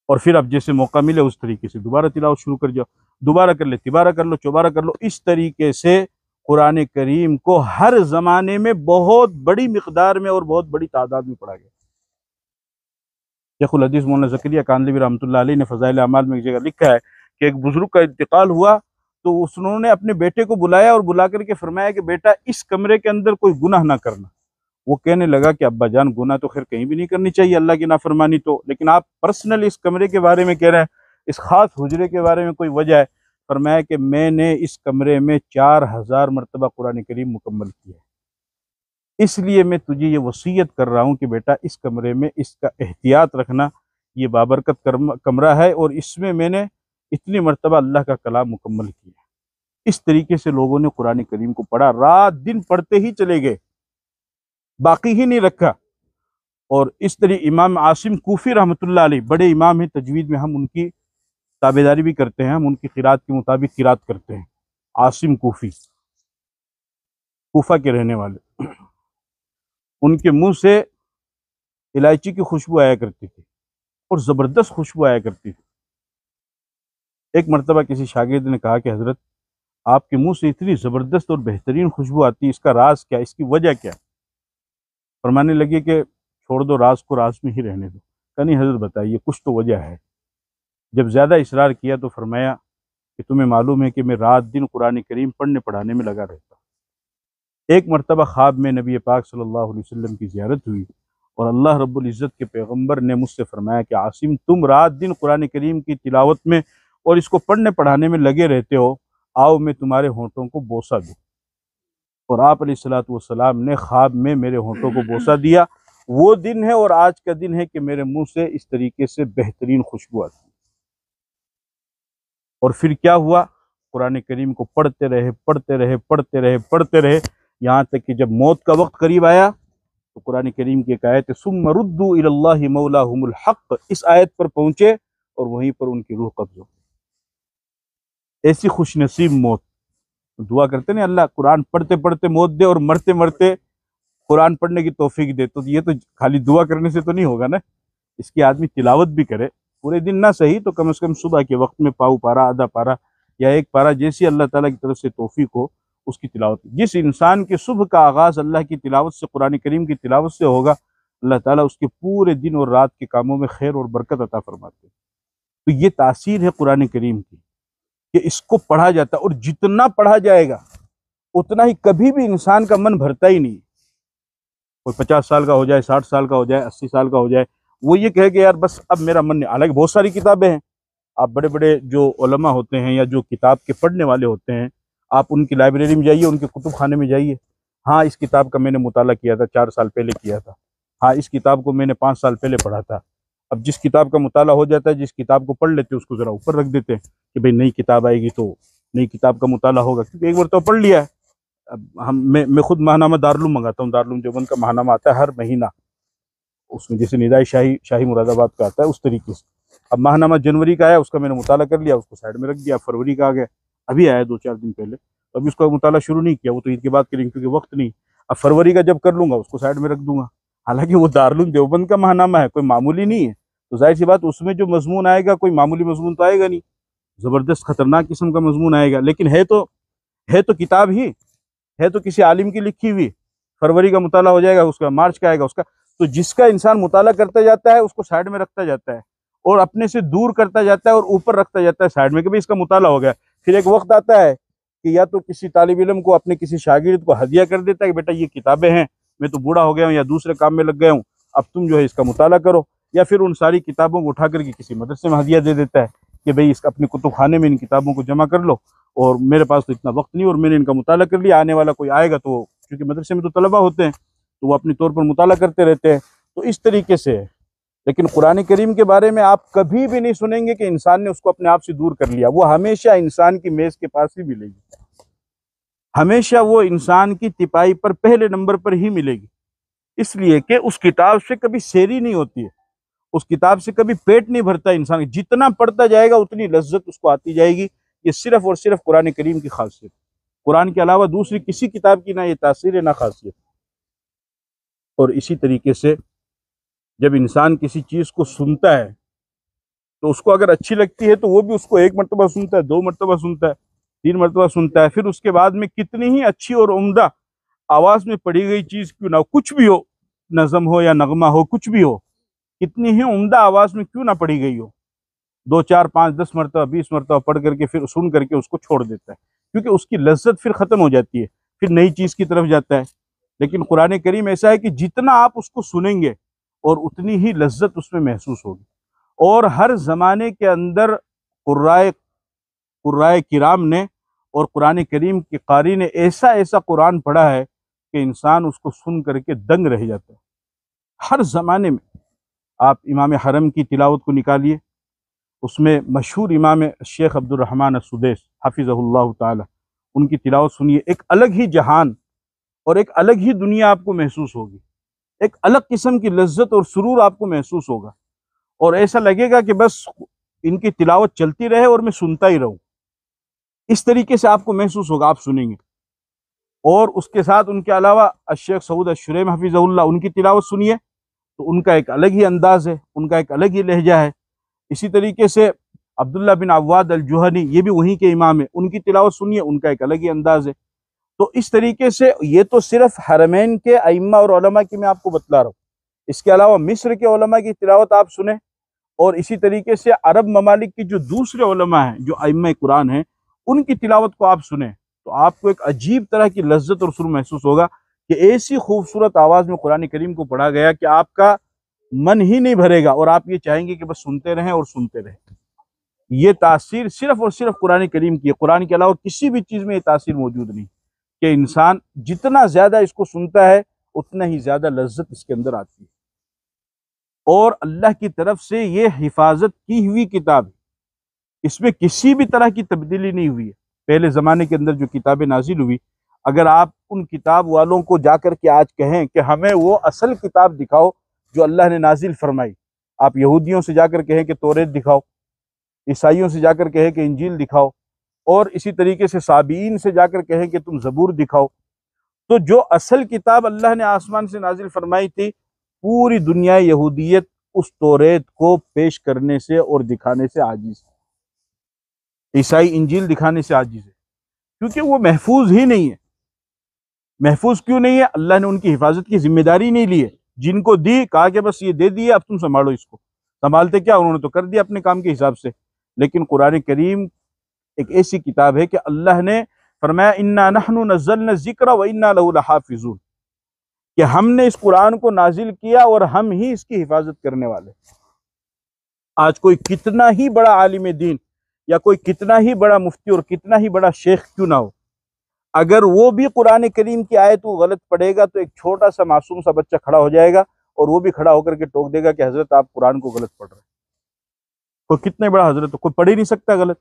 اور پھر اب جیسے موقع ملے اس طریقے سے دوبارہ تلاوت شروع کر جاؤ، دوبارہ کر لے، تبارہ کر لو، چوبارہ کر لو۔ اس طریقے سے قرآن کریم کو ہر زمانے میں بہت بڑی مقدار میں اور بہت بڑی تعداد میں پڑھا گیا۔ شیخ الحدیث مولانا زکریا کاندھلوی رحمۃ اللہ علیہ نے فضائل اعمال میں ایک جگہ لکھا ہے کہ ایک بزرگ کا انتقال ہوا تو انہوں نے اپنے بیٹے کو بلایا اور بلا کر کے فرمایا کہ بیٹا اس کمرے کے اندر کوئی گناہ نہ کرنا۔ وہ کہنے لگا کہ ابا جان گناہ تو خیر کہیں بھی نہیں کرنی چاہیے، اللہ کی نافرمانی تو، لیکن آپ پرسنل اس کمرے کے بارے میں کہہ رہے ہیں، اس خاص حجرے کے بارے میں کوئی وجہ ہے؟ فرمایا کہ میں نے اس کمرے میں 4000 مرتبہ قرآن کریم مکمل کیا ہے، اس لیے میں تجھے یہ وصیت کر رہا ہوں کہ بیٹا اس کمرے میں اس کا احتیاط رکھنا، یہ بابرکت کمرہ ہے اور اس میں نے اتنی مرتبہ اللہ کا کلام مکمل کیا۔ اس طریقے سے لوگوں نے قرآن کریم کو پڑھا، رات دن پڑھتے ہی چلے گئے، باقی ہی نہیں رکھا۔ اور اس طریقے امام عاصم کوفی رحمۃ اللہ علیہ بڑے امام ہیں، تجوید میں ہم ان کی تابعداری بھی کرتے ہیں، ہم ان کی قرات کے مطابق قرات کرتے ہیں۔ عاصم کوفی، کوفہ کے رہنے والے، ان کے منہ سے الائچی کی خوشبو آیا کرتی تھی اور زبردست خوشبو آیا کرتی تھی۔ ایک مرتبہ کسی شاگرد نے کہا کہ حضرت آپ کے منہ سے اتنی زبردست اور بہترین خوشبو آتی ہے، اس کا راز کیا، اس کی وجہ کیا؟ فرمانے لگے کہ چھوڑ دو، راز کو راز میں ہی رہنے دو۔ کہ نہیں حضرت بتائیے، کچھ تو وجہ ہے۔ جب زیادہ اصرار کیا تو فرمایا کہ تمہیں معلوم ہے کہ میں رات دن قرآن کریم پڑھنے پڑھانے میں لگا رہتا ہوں۔ ایک مرتبہ خواب میں نبی پاک صلی اللہ علیہ وسلم کی زیارت ہوئی اور اللہ رب العزت کے پیغمبر نے مجھ سے فرمایا کہ عاصم تم رات دن قرآن کریم کی تلاوت میں اور اس کو پڑھنے پڑھانے میں لگے رہتے ہو، آؤ میں تمہارے ہونٹوں کو بوسہ دوں۔ اور آپ علیہ الصلوۃ والسلام نے خواب میں میرے ہونٹوں کو بوسہ دیا۔ وہ دن ہے اور آج کا دن ہے کہ میرے منہ سے اس طریقے سے بہترین خوشبو آتی ہے۔ اور پھر کیا ہوا؟ قرآن کریم کو پڑھتے رہے، پڑھتے رہے، پڑھتے رہے، پڑھتے رہے، یہاں تک کہ جب موت کا وقت قریب آیا تو قرآن کریم کی ایک آیت ثم ردوا الی اللہ مولاہم الحق، اس آیت پر پہنچے اور وہیں پر ان کی روح قبض ہو گئی۔ ایسی خوش نصیب موت، دعا کرتے ہیں اللہ قرآن پڑھتے پڑھتے موت دے اور مرتے مرتے قرآن پڑھنے کی توفیق دے۔ تو یہ تو خالی دعا کرنے سے تو نہیں ہوگا نا، اس کی آدمی تلاوت بھی کرے، پورے دن نہ صحیح تو کم از کم صبح کے وقت میں پاؤ پارا، آدھا پارا یا 1 پارا، جیسی اللہ تعالیٰ کی طرف سے توفیق ہو اس کی تلاوت. جس انسان کے صبح کا آغاز اللہ کی تلاوت سے، قرآن کریم کی تلاوت سے ہوگا، اللہ تعالیٰ اس کے پورے دن اور رات کے کاموں میں خیر اور برکت عطا فرماتے ہیں. تو یہ تاثیر ہے قرآن کریم کی کہ اس کو پڑھا جاتا ہے، اور جتنا پڑھا جائے گا اتنا ہی کبھی بھی انسان کا من بھرتا ہی نہیں. کوئی 50 سال کا ہو جائے، 60 سال کا ہو جائے، 80 سال کا ہو جائے، وہ یہ کہے کہ یار بس اب میرا من نہیں. حالانکہ بہت ساری کتابیں ہیں. آپ بڑے بڑے جو علماء ہوتے ہیں یا جو کتاب کے پڑھنے والے ہوتے ہیں، آپ ان کی لائبریری میں جائیے، ان کے کتب خانے میں جائیے. ہاں اس کتاب کا میں نے مطالعہ کیا تھا، 4 سال پہلے کیا تھا. ہاں اس کتاب کو میں نے 5 سال پہلے پڑھا تھا. اب جس کتاب کا مطالعہ ہو جاتا ہے، جس کتاب کو پڑھ لیتے ہیں، اس کو ذرا اوپر رکھ دیتے ہیں کہ بھئی نئی کتاب آئے گی تو نئی کتاب کا مطالعہ ہوگا، کیونکہ ایک بار تو پڑھ لیا ہے. اب میں خود ماہنامہ دارالعلوم منگاتا ہوں. دارالعلوم دیوبند کا ماہنامہ آتا ہے ہر مہینہ، اس میں جیسے ندائے شاہی مراد آباد کا آتا ہے اس طریقے سے. اب ماہنامہ جنوری کا آیا، اس کا میں نے مطالعہ کر لیا، اس کو سائڈ میں رکھ دیا. فروری کا آ گیا، ابھی آیا 2-4 دن پہلے، تو ابھی اس کا مطالعہ شروع نہیں کیا، وہ تو عید کے بعد کریں گے کیونکہ وقت نہیں. اب فروری کا جب کر لوں گا اس کو سائڈ میں رکھ دوں گا. حالانکہ وہ دارالعلوم دیوبند کا ماہنامہ ہے، کوئی معمولی نہیں ہے. تو ظاہر سی بات اس میں جو مضمون آئے گا کوئی معمولی مضمون تو آئے گا نہیں، زبردست خطرناک قسم کا مضمون آئے گا. لیکن ہے تو کتاب ہی ہے، تو کسی عالم کی لکھی ہوئی. فروری کا مطالعہ ہو جائے گا، اس کا مارچ کا آئے گا اس کا. تو جس کا انسان مطالعہ کرتا جاتا ہے اس کو سائڈ میں رکھتا جاتا ہے، اور اپنے سے دور کرتا جاتا ہے اور اوپر رکھتا جاتا ہے سائڈ میں کہ بھئی اس کا مطالعہ ہو گیا. پھر ایک وقت آتا ہے کہ یا تو کسی طالب علم کو، اپنے کسی شاگرد کو ہدیہ کر دیتا ہے کہ بیٹا یہ کتابیں ہیں، میں تو بوڑھا ہو گیا ہوں یا دوسرے کام میں لگ گیا ہوں، اب تم جو ہے اس کا مطالعہ کرو. یا پھر ان ساری کتابوں کو اٹھا کر کے کسی مدرسے میں ہدیہ دے دیتا ہے کہ بھئی اس کا اپنے کتب خانے میں ان کتابوں کو جمع کر لو، اور میرے پاس تو اتنا وقت نہیں اور میں نے ان کا مطالعہ کر لیا. آنے والا کوئی آئے گا تو، کیونکہ مدرسے میں تو طلبہ ہوتے ہیں تو وہ اپنے طور پر مطالعہ کرتے رہتے ہیں. تو اس طریقے سے ہے. لیکن قرآن کریم کے بارے میں آپ کبھی بھی نہیں سنیں گے کہ انسان نے اس کو اپنے آپ سے دور کر لیا. وہ ہمیشہ انسان کی میز کے پاس ہی ملے گی، ہمیشہ وہ انسان کی تپائی پر پہلے نمبر پر ہی ملے گی. اس لیے کہ اس کتاب سے کبھی سیری نہیں ہوتی ہے، اس کتاب سے کبھی پیٹ نہیں بھرتا انسان. جتنا پڑھتا جائے گا اتنی لذت اس کو آتی جائے گی. یہ صرف اور صرف قرآن کریم کی خاصیت، قرآن کے علاوہ دوسری کسی کتاب کی نہ یہ تاثیر ہے نہ خاصیت. اور اسی طریقے سے جب انسان کسی چیز کو سنتا ہے تو اس کو اگر اچھی لگتی ہے تو وہ بھی اس کو 1 مرتبہ سنتا ہے، 2 مرتبہ سنتا ہے، 3 مرتبہ سنتا ہے. پھر اس کے بعد میں کتنی ہی اچھی اور عمدہ آواز میں پڑھی گئی چیز کیوں نہ ہو، کچھ بھی ہو، نظم ہو یا نغمہ ہو، کچھ بھی ہو، کتنی ہی عمدہ آواز میں کیوں نہ پڑھی گئی ہو، 2 4 5 10 مرتبہ 20 مرتبہ پڑھ کر کے پھر سن کر کے اس کو چھوڑ دیتا ہے، کیونکہ اس کی لذت پھر ختم ہو جاتی ہے، پھر نئی چیز کی طرف جاتا ہے. لیکن قرآن کریم ایسا ہے کہ جتنا آپ اس کو سنیں گے اور اتنی ہی لذت اس میں محسوس ہوگی. اور ہر زمانے کے اندر قرائے کرام نے اور قرآن کریم کے قاری نے ایسا قرآن پڑھا ہے کہ انسان اس کو سن کر کے دنگ رہ جاتا ہے. ہر زمانے میں آپ امام حرم کی تلاوت کو نکالیے، اس میں مشہور امام شیخ عبد الرحمن السدیس حفظہ اللہ تعالی، ان کی تلاوت سنیے. ایک الگ ہی جہان اور ایک الگ ہی دنیا آپ کو محسوس ہوگی، ایک الگ قسم کی لذت اور سرور آپ کو محسوس ہوگا، اور ایسا لگے گا کہ بس ان کی تلاوت چلتی رہے اور میں سنتا ہی رہوں. اس طریقے سے آپ کو محسوس ہوگا، آپ سنیں گے. اور اس کے ساتھ ان کے علاوہ الشیخ سعود الشریم حفظہ اللہ، ان کی تلاوت سنیے تو ان کا ایک الگ ہی انداز ہے، ان کا ایک الگ ہی لہجہ ہے. اسی طریقے سے عبداللہ بن عواد الجوہنی، یہ بھی وہیں کے امام ہیں، ان کی تلاوت سنیے، ان کا ایک الگ ہی انداز ہے. تو اس طریقے سے یہ تو صرف حرمین کے ائمہ اور علماء کی میں آپ کو بتلا رہا ہوں. اس کے علاوہ مصر کے علماء کی تلاوت آپ سنیں، اور اسی طریقے سے عرب ممالک کی جو دوسرے علماء ہیں جو ائمہ قرآن ہیں ان کی تلاوت کو آپ سنیں تو آپ کو ایک عجیب طرح کی لذت اور سرور محسوس ہوگا کہ ایسی خوبصورت آواز میں قرآن کریم کو پڑھا گیا کہ آپ کا من ہی نہیں بھرے گا اور آپ یہ چاہیں گے کہ بس سنتے رہیں اور سنتے رہیں. یہ تاثیر صرف اور صرف قرآن کریم کی ہے. قرآن کے علاوہ کسی بھی چیز میں یہ تاثیر موجود نہیں کہ انسان جتنا زیادہ اس کو سنتا ہے اتنا ہی زیادہ لذت اس کے اندر آتی ہے. اور اللہ کی طرف سے یہ حفاظت کی ہوئی کتاب ہے، اس میں کسی بھی طرح کی تبدیلی نہیں ہوئی ہے. پہلے زمانے کے اندر جو کتابیں نازل ہوئی، اگر آپ ان کتاب والوں کو جا کر کے آج کہیں کہ ہمیں وہ اصل کتاب دکھاؤ جو اللہ نے نازل فرمائی، آپ یہودیوں سے جا کر کہیں کہ توریت دکھاؤ، عیسائیوں سے جا کر کہیں کہ انجیل دکھاؤ، اور اسی طریقے سے سابئین سے جا کر کہیں کہ تم زبور دکھاؤ، تو جو اصل کتاب اللہ نے آسمان سے نازل فرمائی تھی، پوری دنیا یہودیت اس توریت کو پیش کرنے سے اور دکھانے سے عاجز ہے. عیسائی انجیل دکھانے سے عاجز ہے. کیونکہ وہ محفوظ ہی نہیں ہے۔ محفوظ کیوں نہیں ہے؟ اللہ نے ان کی حفاظت کی ذمہ داری نہیں لی ہے۔ جن کو دی کہا کہ بس یہ دے دیے، اب تم سنبھالو اس کو۔ سنبھالتے کیا؟ انہوں نے تو کر دیا اپنے کام کے حساب سے۔ لیکن قرآن کریم ایک ایسی کتاب ہے کہ اللہ نے فرمایا اِنَّا نَحْنُ نَزَّلْنَا الذِّكْرَ وَإِنَّا لَهُ لَحَافِظُونَ، کہ ہم نے اس قرآن کو نازل کیا اور ہم ہی اس کی حفاظت کرنے والے۔ آج کوئی کتنا ہی بڑا عالم دین یا کوئی کتنا ہی بڑا مفتی اور کتنا ہی بڑا شیخ کیوں نہ ہو، اگر وہ بھی قرآن کریم کی آیت کو غلط پڑھے گا تو ایک چھوٹا سا معصوم سا بچہ کھڑا ہو جائے گا اور وہ بھی کھڑا ہو کر کے ٹوک دے گا کہ حضرت آپ قرآن کو غلط پڑھ رہے ہیں۔ کوئی کتنے بڑا حضرت ہو، کوئی پڑھ ہی نہیں سکتا، غلط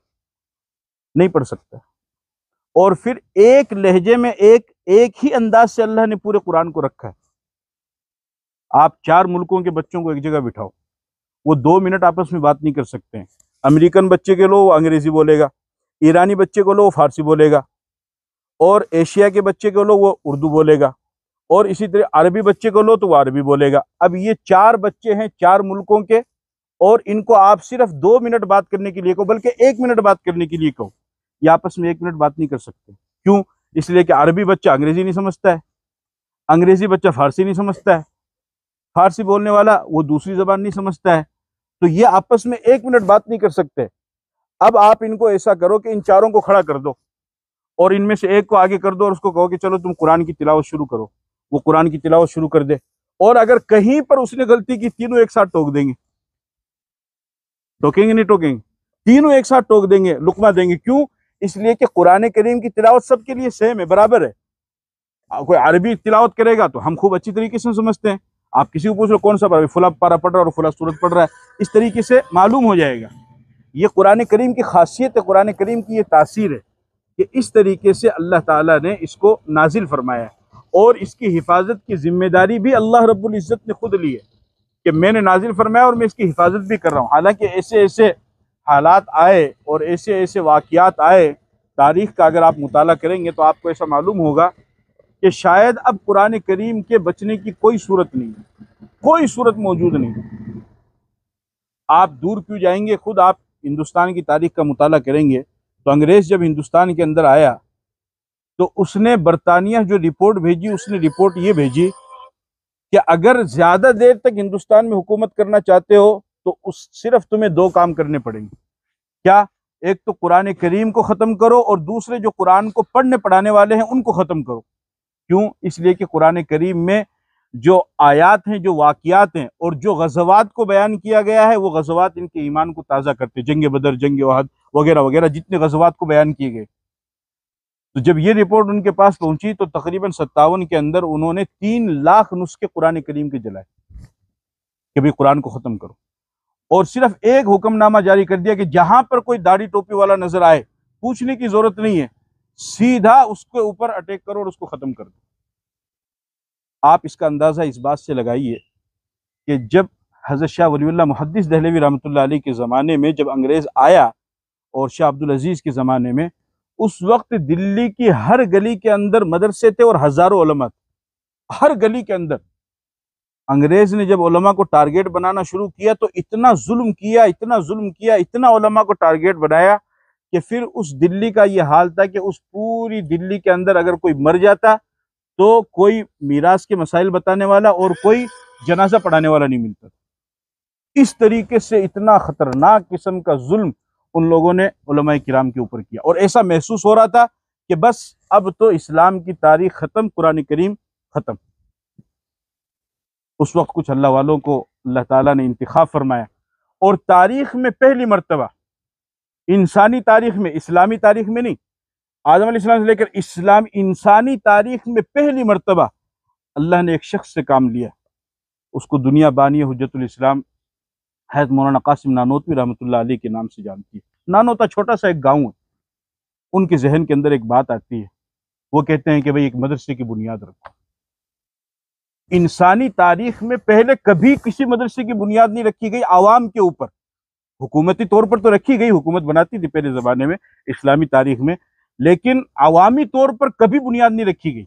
نہیں پڑھ سکتا۔ اور پھر ایک لہجے میں ایک ہی انداز سے اللہ نے پورے قرآن کو رکھا ہے۔ آپ 4 ملکوں کے بچوں کو ایک جگہ بٹھاؤ، وہ 2 منٹ آپس میں بات نہیں کر سکتے ہیں۔ امریکن بچے کے لو وہ انگریزی بولے گا، ایرانی بچے کو لو وہ فارسی بولے گا، اور ایشیا کے بچے کو لو وہ اردو بولے گا، اور اسی طرح عربی بچے کو لو تو وہ عربی بولے گا۔ اب یہ 4 بچے ہیں 4 ملکوں کے، اور ان کو آپ صرف 2 منٹ بات کرنے کے لیے کہو، بلکہ 1 منٹ بات کرنے کے لیے کہو، یہ آپس میں 1 منٹ بات نہیں کر سکتے۔ کیوں؟ اس لیے کہ عربی بچہ انگریزی نہیں سمجھتا ہے، انگریزی بچہ فارسی نہیں سمجھتا ہے، فارسی بولنے والا وہ دوسری زبان نہیں سمجھتا ہے، تو یہ آپس میں 1 منٹ بات نہیں کر سکتے۔ اب آپ ان کو ایسا کرو کہ ان 4 کو کھڑا کر دو، اور ان میں سے ایک کو آگے کر دو اور اس کو کہو کہ چلو تم قرآن کی تلاوت شروع کرو، وہ قرآن کی تلاوت شروع کر دے، اور اگر کہیں پر اس نے غلطی کی تینوں ایک ساتھ ٹوک دیں گے۔ ٹوکیں گے نہیں ٹوکیں گے؟ تینوں ایک ساتھ ٹوک دیں گے، لقمہ دیں گے۔ کیوں؟ اس لیے کہ قرآن کریم کی تلاوت سب کے لیے سیم ہے، برابر ہے۔ کوئی عربی تلاوت کرے گا تو ہم خوب اچھی طریقے سے سمجھتے ہیں، آپ کسی کو پوچھ لو کون سا پارا، فلاں پارا پڑھ رہا ہے اور فلاں سورت پڑھ رہا ہے، اس طریقے سے معلوم ہو جائے گا۔ یہ قرآن کریم کی خاصیت ہے، قرآن کریم کی یہ تاثیر ہے کہ اس طریقے سے اللہ تعالیٰ نے اس کو نازل فرمایا ہے، اور اس کی حفاظت کی ذمہ داری بھی اللہ رب العزت نے خود لی ہے کہ میں نے نازل فرمایا اور میں اس کی حفاظت بھی کر رہا ہوں۔ حالانکہ ایسے ایسے حالات آئے اور ایسے ایسے واقعات آئے، تاریخ کا اگر آپ مطالعہ کریں گے تو آپ کو ایسا معلوم ہوگا کہ شاید اب قرآن کریم کے بچنے کی کوئی صورت نہیں، کوئی صورت موجود نہیں۔ آپ دور کیوں جائیں گے، خود آپ ہندوستان کی تاریخ کا مطالعہ کریں گے تو انگریز جب ہندوستان کے اندر آیا تو اس نے برطانیہ جو رپورٹ بھیجی، اس نے رپورٹ یہ بھیجی کہ اگر زیادہ دیر تک ہندوستان میں حکومت کرنا چاہتے ہو تو صرف تمہیں 2 کام کرنے پڑیں گے۔ کیا؟ ایک تو قرآن کریم کو ختم کرو، اور دوسرے جو قرآن کو پڑھنے پڑھانے والے ہیں ان کو ختم کرو۔ کیوں؟ اس لیے کہ قرآن کریم میں جو آیات ہیں، جو واقعات ہیں، اور جو غزوات کو بیان کیا گیا ہے، وہ غزوات ان کے ایمان کو تازہ کرتے، جنگ بدر، جنگ احد وغیرہ وغیرہ، جتنے غزوات کو بیان کیے گئے۔ تو جب یہ رپورٹ ان کے پاس پہنچی تو تقریباً 57 کے اندر انہوں نے 3 لاکھ نسخے قرآن کریم کے جلائے کہ بھئی قرآن کو ختم کرو، اور صرف ایک حکم نامہ جاری کر دیا کہ جہاں پر کوئی داڑھی ٹوپی والا نظر آئے، پوچھنے کی ضرورت نہیں ہے، سیدھا اس کے اوپر اٹیک کرو اور اس کو ختم کر دو۔ آپ اس کا اندازہ اس بات سے لگائیے کہ جب حضرت شاہ ولی اللہ محدث دہلوی رحمۃ اللہ علیہ کے زمانے میں جب انگریز آیا، اور شاہ عبدالعزیز کے زمانے میں، اس وقت دلی کی ہر گلی کے اندر مدرسے تھے اور ہزاروں علماء تھے، ہر گلی کے اندر۔ انگریز نے جب علماء کو ٹارگیٹ بنانا شروع کیا تو اتنا ظلم کیا، اتنا ظلم کیا، اتنا علماء کو ٹارگیٹ بنایا کہ پھر اس دلی کا یہ حال تھا کہ اس پوری دلی کے اندر اگر کوئی مر جاتا تو کوئی میراث کے مسائل بتانے والا اور کوئی جنازہ پڑھانے والا نہیں ملتا۔ اس طریقے سے اتنا خطرناک قسم کا ظلم ان لوگوں نے علماء کرام کے اوپر کیا، اور ایسا محسوس ہو رہا تھا کہ بس اب تو اسلام کی تاریخ ختم، قرآن کریم ختم۔ اس وقت کچھ اللہ والوں کو اللہ تعالیٰ نے انتخاب فرمایا، اور تاریخ میں پہلی مرتبہ، انسانی تاریخ میں، اسلامی تاریخ میں نہیں، آدم علیہ السلام سے لے کر انسانی تاریخ میں پہلی مرتبہ اللہ نے ایک شخص سے کام لیا، اس کو دنیا بانی حجت الاسلام حضرت مولانا قاسم نانوتوی رحمۃ اللہ علیہ کے نام سے جانتی ہے۔ نانوتا چھوٹا سا ایک گاؤں ہے، ان کے ذہن کے اندر ایک بات آتی ہے، وہ کہتے ہیں کہ بھئی ایک مدرسے کی بنیاد رکھو۔ انسانی تاریخ میں پہلے کبھی کسی مدرسے کی بنیاد نہیں رکھی گئی عوام کے اوپر، حکومتی طور پر تو رکھی گئی، حکومت بناتی تھی پہلے زمانے میں اسلامی تاریخ میں، لیکن عوامی طور پر کبھی بنیاد نہیں رکھی گئی،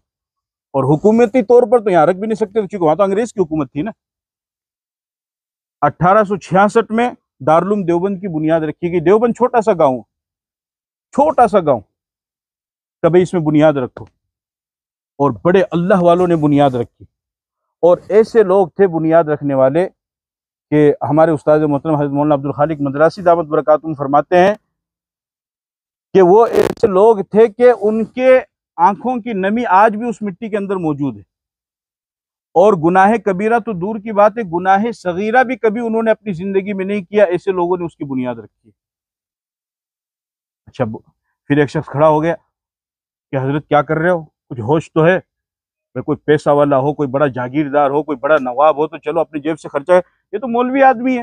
اور حکومتی طور پر تو یہاں رکھ بھی نہیں سکتے چونکہ وہاں تو انگریز کی حکومت تھی نا۔ 1866 میں دارالعلوم دیوبند کی بنیاد رکھی گئی۔ دیوبند چھوٹا سا گاؤں، چھوٹا سا گاؤں، کبھی اس میں بنیاد رکھو. اور بڑے اللہ والوں نے بنیاد رکھی، اور ایسے لوگ تھے بنیاد رکھنے والے کہ ہمارے استاد محترم حضرت مولانا عبد الخالق مدراسی دامت برکاتہم فرماتے ہیں کہ وہ ایسے لوگ تھے کہ ان کے آنکھوں کی نمی آج بھی اس مٹی کے اندر موجود ہے، اور گناہ کبیرہ تو دور کی بات ہے، گناہ صغیرہ بھی کبھی انہوں نے اپنی زندگی میں نہیں کیا. ایسے لوگوں نے اس کی بنیاد رکھی. اچھا، پھر ایک شخص کھڑا ہو گیا کہ حضرت کیا کر رہے ہو، کچھ ہوش تو ہے؟ کوئی پیسہ والا ہو، کوئی بڑا جاگیردار ہو، کوئی بڑا نواب ہو تو چلو اپنی جیب سے خرچہ ہے، یہ تو مولوی آدمی ہے.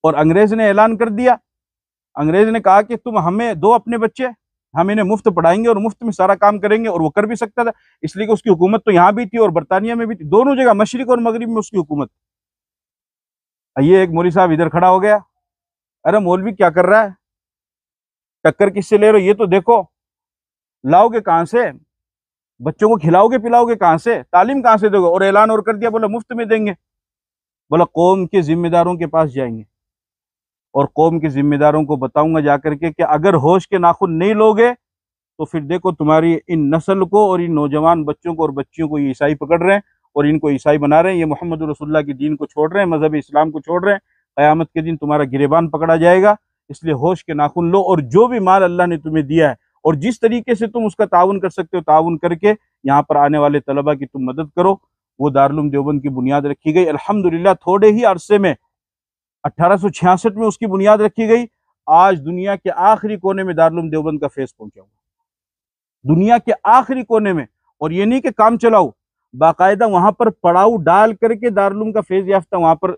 اور انگریز نے اعلان کر دیا، انگریز نے کہا کہ تم ہمیں دو اپنے بچے، ہم انہیں مفت پڑھائیں گے اور مفت میں سارا کام کریں گے. اور وہ کر بھی سکتا تھا، اس لیے کہ اس کی حکومت تو یہاں بھی تھی اور برطانیہ میں بھی تھی، دونوں جگہ مشرق اور مغرب میں اس کی حکومت. یہ ایک مولوی صاحب ادھر کھڑا ہو گیا، ارے مولوی کیا کر رہا ہے، ٹکر کس سے لے رہے ہو، یہ تو دیکھو، لاؤ گے کہاں سے، بچوں کو کھلاؤ گے پلاؤ گے کہاں سے، تعلیم کہاں سے دو گے؟ اور اعلان اور کر دیا، بولا مفت میں دیں گے. بولا قوم کے ذمہ داروں کے پاس جائیں گے اور قوم کے ذمہ داروں کو بتاؤں گا جا کر کے کہ اگر ہوش کے ناخن نہیں لوگے تو پھر دیکھو تمہاری ان نسل کو اور ان نوجوان بچوں کو اور بچیوں کو یہ عیسائی پکڑ رہے ہیں اور ان کو عیسائی بنا رہے ہیں، یہ محمد رسول اللہ کی دین کو چھوڑ رہے ہیں، مذہب اسلام کو چھوڑ رہے ہیں. قیامت کے دن تمہارا گریبان پکڑا جائے گا. اس لیے ہوش کے ناخن لو، اور جو بھی مال اللہ نے تمہیں دیا ہے اور جس طریقے سے تم اس کا تعاون کر سکتے ہو تعاون کر کے یہاں پر آنے والے طلبہ کی تم مدد کرو. وہ دارالعلوم دیوبند کی بنیاد رکھی گئی. الحمدللہ تھوڑے ہی عرصے میں 1866 میں اس کی بنیاد رکھی گئی. آج دنیا کے آخری کونے میں دارالعلوم دیوبند کا فیض پہنچا ہوا، دنیا کے آخری کونے میں. اور یہ نہیں کہ کام چلاؤ، باقاعدہ وہاں پر پڑاؤ ڈال کر کے دارالعلوم کا فیض یافتہ وہاں پر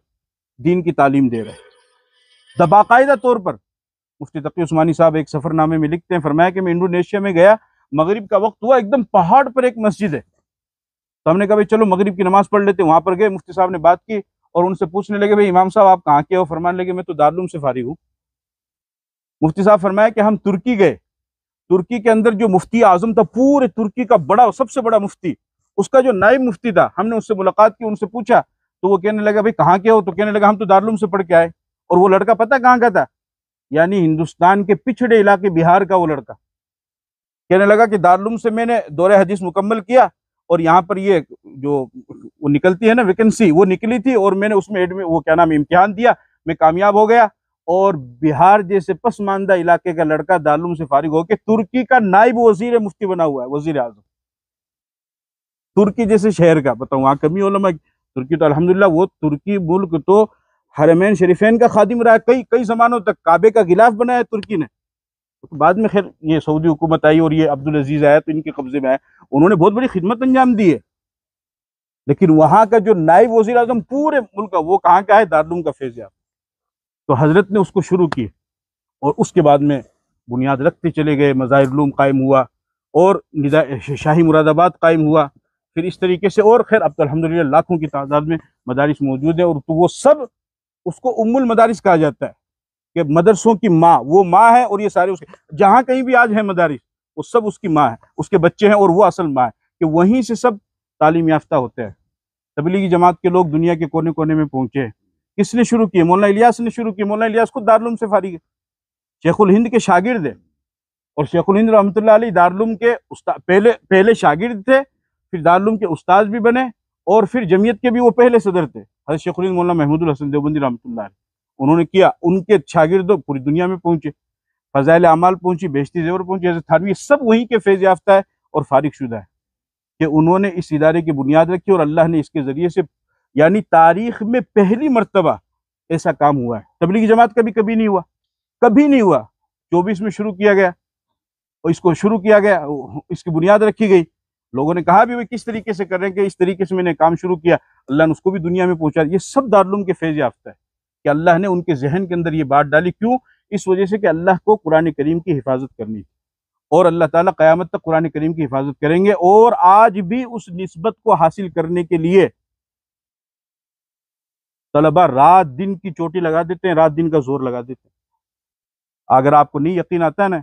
دین کی تعلیم دے رہے، باقاعدہ طور پر. مفتی تقی عثمانی صاحب ایک سفر نامے میں لکھتے ہیں، فرمایا کہ میں انڈونیشیا میں گیا، مغرب کا وقت ہوا، ایک دم پہاڑ پر ایک مسجد ہے، تو ہم نے کہا بھائی چلو مغرب کی نماز پڑھ لیتے. وہاں پر گئے، مفتی صاحب نے بات کی اور ان سے پوچھنے لگے بھائی امام صاحب آپ کہاں کے ہو؟ فرمانے لگے میں تو دارالعلوم سے فارغ ہوں. مفتی صاحب فرمایا کہ ہم ترکی گئے، ترکی کے اندر جو مفتی اعظم تھا پورے ترکی کا بڑا سب سے بڑا مفتی، اس کا جو نائب مفتی تھا، ہم نے اس سے ملاقات کی، ان سے پوچھا تو وہ کہنے لگا بھائی کہاں کے ہو؟ تو کہنے لگا ہم تو دارالعلوم سے پڑھ کے آئے. اور وہ لڑکا پتہ کہاں کا تھا؟ یعنی ہندوستان کے پچھڑے علاقے بہار کا وہ لڑکا. کہنے لگا کہ دارالعلوم سے میں نے دورہ حدیث مکمل کیا اور یہاں پر یہ جو وہ نکلتی ہے نا ویکنسی، وہ نکلی تھی اور میں نے اس میں وہ کیا نام امتحان دیا، میں کامیاب ہو گیا. اور بہار جیسے پسماندہ علاقے کا لڑکا دارالعلوم سے فارغ ہو کے ترکی کا نائب وزیر مفتی بنا ہوا ہے، وزیر اعظم ترکی جیسے شہر کا. بتاؤ وہاں کمی علماء. ترکی تو الحمدللہ، وہ ترکی ملک تو حرمین شریفین کا خادم رہا ہے، کئی زمانوں تک کعبے کا غلاف بنایا ترکی نے. بعد میں خیر یہ سعودی حکومت آئی اور یہ عبدالعزیز آیا تو ان کے قبضے میں آیا، انہوں نے بہت بڑی خدمت انجام دی ہے. لیکن وہاں کا جو نائب وزیر اعظم پورے ملک کا، وہ کہاں کا ہے؟ دارالعلوم کا فیض یافتہ. تو حضرت نے اس کو شروع کی اور اس کے بعد میں بنیاد رکھتے چلے گئے، مظاہر علوم قائم ہوا اور شاہی مراد آباد قائم ہوا. پھر اس طریقے سے اور خیر اب تو الحمدللہ لاکھوں کی تعداد میں مدارس موجود ہیں. اور تو وہ سب اس کو ام المدارس کہا جاتا ہے کہ مدرسوں کی ماں، وہ ماں ہے اور یہ سارے اس کے جہاں کہیں بھی آج ہے مدارس وہ سب اس کی ماں ہے، اس کے بچے ہیں اور وہ اصل ماں ہے کہ وہیں سے سب تعلیم یافتہ ہوتے ہیں. تبلیغی جماعت کے لوگ دنیا کے کونے کونے میں پہنچے. کس نے شروع کیے؟ مولانا الیاس نے شروع کی. مولانا الیاس خود دارالعلوم سے فارغ ہے، شیخ الہند کے شاگرد ہیں، اور شیخ الہند رحمۃ اللہ علیہ دارالعلوم کے پہلے شاگرد تھے، پھر دارالعلوم کے استاد بھی بنے اور پھر جمعیت کے بھی وہ پہلے صدر تھے. حضرت شیخ الہند مولانا محمود الحسن دیوبندی رحمۃ اللہ علیہ انہوں نے کیا، ان کے شاگرد پوری دنیا میں پہنچے، فضائل اعمال پہنچی، بہشتی زیور پہنچی. حضرت تھانوی سب وہیں کے فیض یافتہ ہے اور فارغ شدہ ہے کہ انہوں نے اس ادارے کی بنیاد رکھی اور اللہ نے اس کے ذریعے سے یعنی تاریخ میں پہلی مرتبہ ایسا کام ہوا ہے. تبلیغی جماعت کبھی نہیں ہوا، کبھی نہیں ہوا. 24 میں شروع کیا گیا اور اس کو شروع کیا گیا، اس کی بنیاد رکھی گئی. لوگوں نے کہا بھی وہ کس طریقے سے کر رہے ہیں کہ اس طریقے سے میں نے کام شروع کیا، اللہ نے اس کو بھی دنیا میں پہنچا. یہ سب دارالعلوم کے فیض یافتہ ہے کہ اللہ نے ان کے ذہن کے اندر یہ بات ڈالی. کیوں؟ اس وجہ سے کہ اللہ کو قرآن کریم کی حفاظت کرنی تھی اور اللہ تعالیٰ قیامت تک قرآن کریم کی حفاظت کریں گے. اور آج بھی اس نسبت کو حاصل کرنے کے لیے طلبہ رات دن کی چوٹی لگا دیتے ہیں، رات دن کا زور لگا دیتے ہیں. اگر آپ کو نہیں یقین آتا ہے نا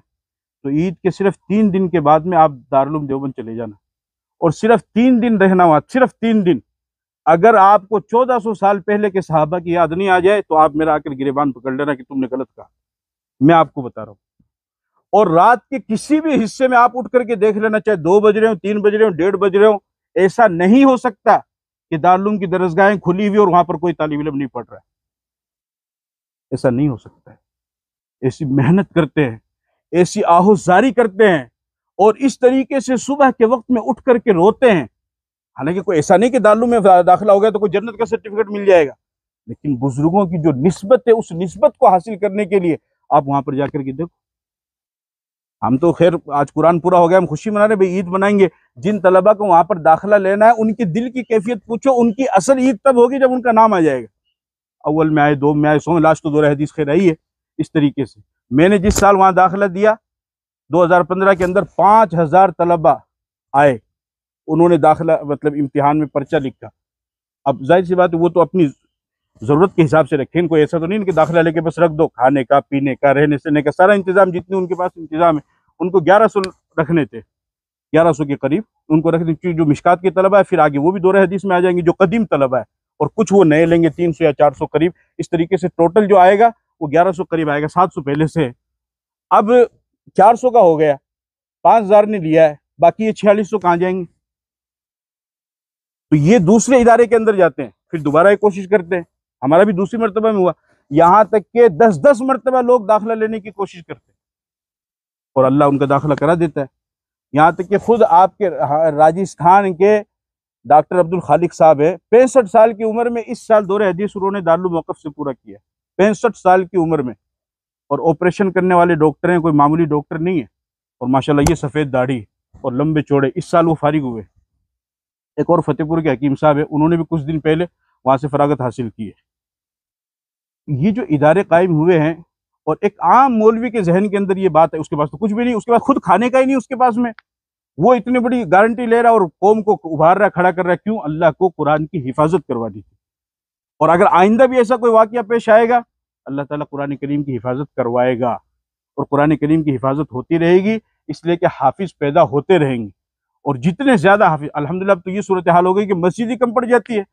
تو عید کے صرف 3 دن کے بعد میں آپ دارالعلوم دیوبند چلے جانا اور صرف 3 دن رہنا وہاں، صرف 3 دن. اگر آپ کو 1400 سال پہلے کے صحابہ کی یاد نہیں آ جائے تو آپ میرا آ کر گریبان پکڑ لینا کہ تم نے غلط کہا. میں آپ کو بتا رہا ہوں اور رات کے کسی بھی حصے میں آپ اٹھ کر کے دیکھ لینا، چاہے 2 بج رہے ہوں، 3 بج رہے ہوں، 1:30 بج رہے ہوں، ایسا نہیں ہو سکتا کہ دارالعلوم کی درسگاہیں کھلی ہوئی اور وہاں پر کوئی طالب علم نہیں پڑھ رہا ہے۔ ایسا نہیں ہو سکتا ہے۔ ایسی محنت کرتے ہیں، ایسی آہوزاری کرتے ہیں، اور اس طریقے سے صبح کے وقت میں اٹھ کر کے روتے ہیں۔ حالانکہ کوئی ایسا نہیں کہ دارالعلوم میں داخلہ ہو گیا تو کوئی جنت کا سرٹیفکیٹ مل جائے گا، لیکن بزرگوں کی جو نسبت ہے، اس نسبت کو حاصل کرنے کے لیے آپ وہاں پر جا کر کے دیکھو۔ ہم تو خیر آج قرآن پورا ہو گیا، ہم خوشی منا رہے ہیں، بھئی عید منائیں گے۔ جن طلبہ کو وہاں پر داخلہ لینا ہے، ان کی دل کی کیفیت پوچھو، ان کی اصل عید تب ہوگی جب ان کا نام آ جائے گا۔ اول میں آئے، 2 میں آئے، 100 میں، لاسٹ تو دور حدیث خیر آئی ہے۔ اس طریقے سے میں نے جس سال وہاں داخلہ دیا 2015 کے اندر 5000 طلبہ آئے، انہوں نے داخلہ مطلب امتحان میں پرچہ لکھا۔ اب ظاہر سی بات ہے وہ تو اپنی ضرورت کے حساب سے رکھیں، کوئی ایسا تو نہیں کہ داخلہ لے کے بس رکھ دو، کھانے کا، پینے کا، رہنے سہنے کا سارا انتظام جتنے ان کے پاس انتظام ہے۔ ان کو 1100 رکھنے تھے، 1100 کے قریب ان کو رکھنے، جو مشکات کے طلبہ ہے پھر آگے وہ بھی دور حدیث میں آ جائیں گے، جو قدیم طلبہ ہے، اور کچھ وہ نئے لیں گے 300 یا 400 قریب۔ اس طریقے سے ٹوٹل جو آئے گا وہ 1100 قریب آئے گا، 700 پہلے سے ہے۔ اب 400 کا ہو گیا، 5000 نے لیا ہے، باقی یہ 4600 کہاں جائیں گے؟ تو یہ دوسرے ادارے کے اندر جاتے ہیں، پھر دوبارہ ایک کوشش کرتے ہیں۔ ہمارا بھی دوسری مرتبہ میں ہوا، یہاں تک کہ 10 مرتبہ لوگ داخلہ لینے کی کوشش کرتے ہیں اور اللہ ان کا داخلہ کرا دیتا ہے۔ یہاں تک کہ خود آپ کے راجستھان کے ڈاکٹر عبد الخالق صاحب ہے، 65 سال کی عمر میں اس سال دور حدیث انہوں نے دارالعلوم وقف سے پورا کیا، 65 سال کی عمر میں، اور آپریشن کرنے والے ڈاکٹر ہیں، کوئی معمولی ڈاکٹر نہیں ہے، اور ماشاءاللہ یہ سفید داڑھی اور لمبے چوڑے۔ اس سال وہ فارغ ہوئے۔ ایک اور فتح پور کے حکیم صاحب ہے، انہوں نے بھی کچھ دن پہلے وہاں سے فراغت حاصل کی ہے۔ یہ جو ادارے قائم ہوئے ہیں، اور ایک عام مولوی کے ذہن کے اندر یہ بات ہے، اس کے پاس تو کچھ بھی نہیں، اس کے پاس خود کھانے کا ہی نہیں اس کے پاس میں، وہ اتنی بڑی گارنٹی لے رہا ہے اور قوم کو ابھار رہا ہے، کھڑا کر رہا ہے، کیوں؟ اللہ کو قرآن کی حفاظت کروانی تھی۔ اور اگر آئندہ بھی ایسا کوئی واقعہ پیش آئے گا، اللہ تعالیٰ قرآن کریم کی حفاظت کروائے گا، اور قرآن کریم کی حفاظت ہوتی رہے گی، اس لیے کہ حافظ پیدا ہوتے رہیں گے، اور جتنے زیادہ حافظ، الحمدللہ اب تو یہ صورتحال ہو گئی کہ مسجد ہی کم پڑ جاتی ہے۔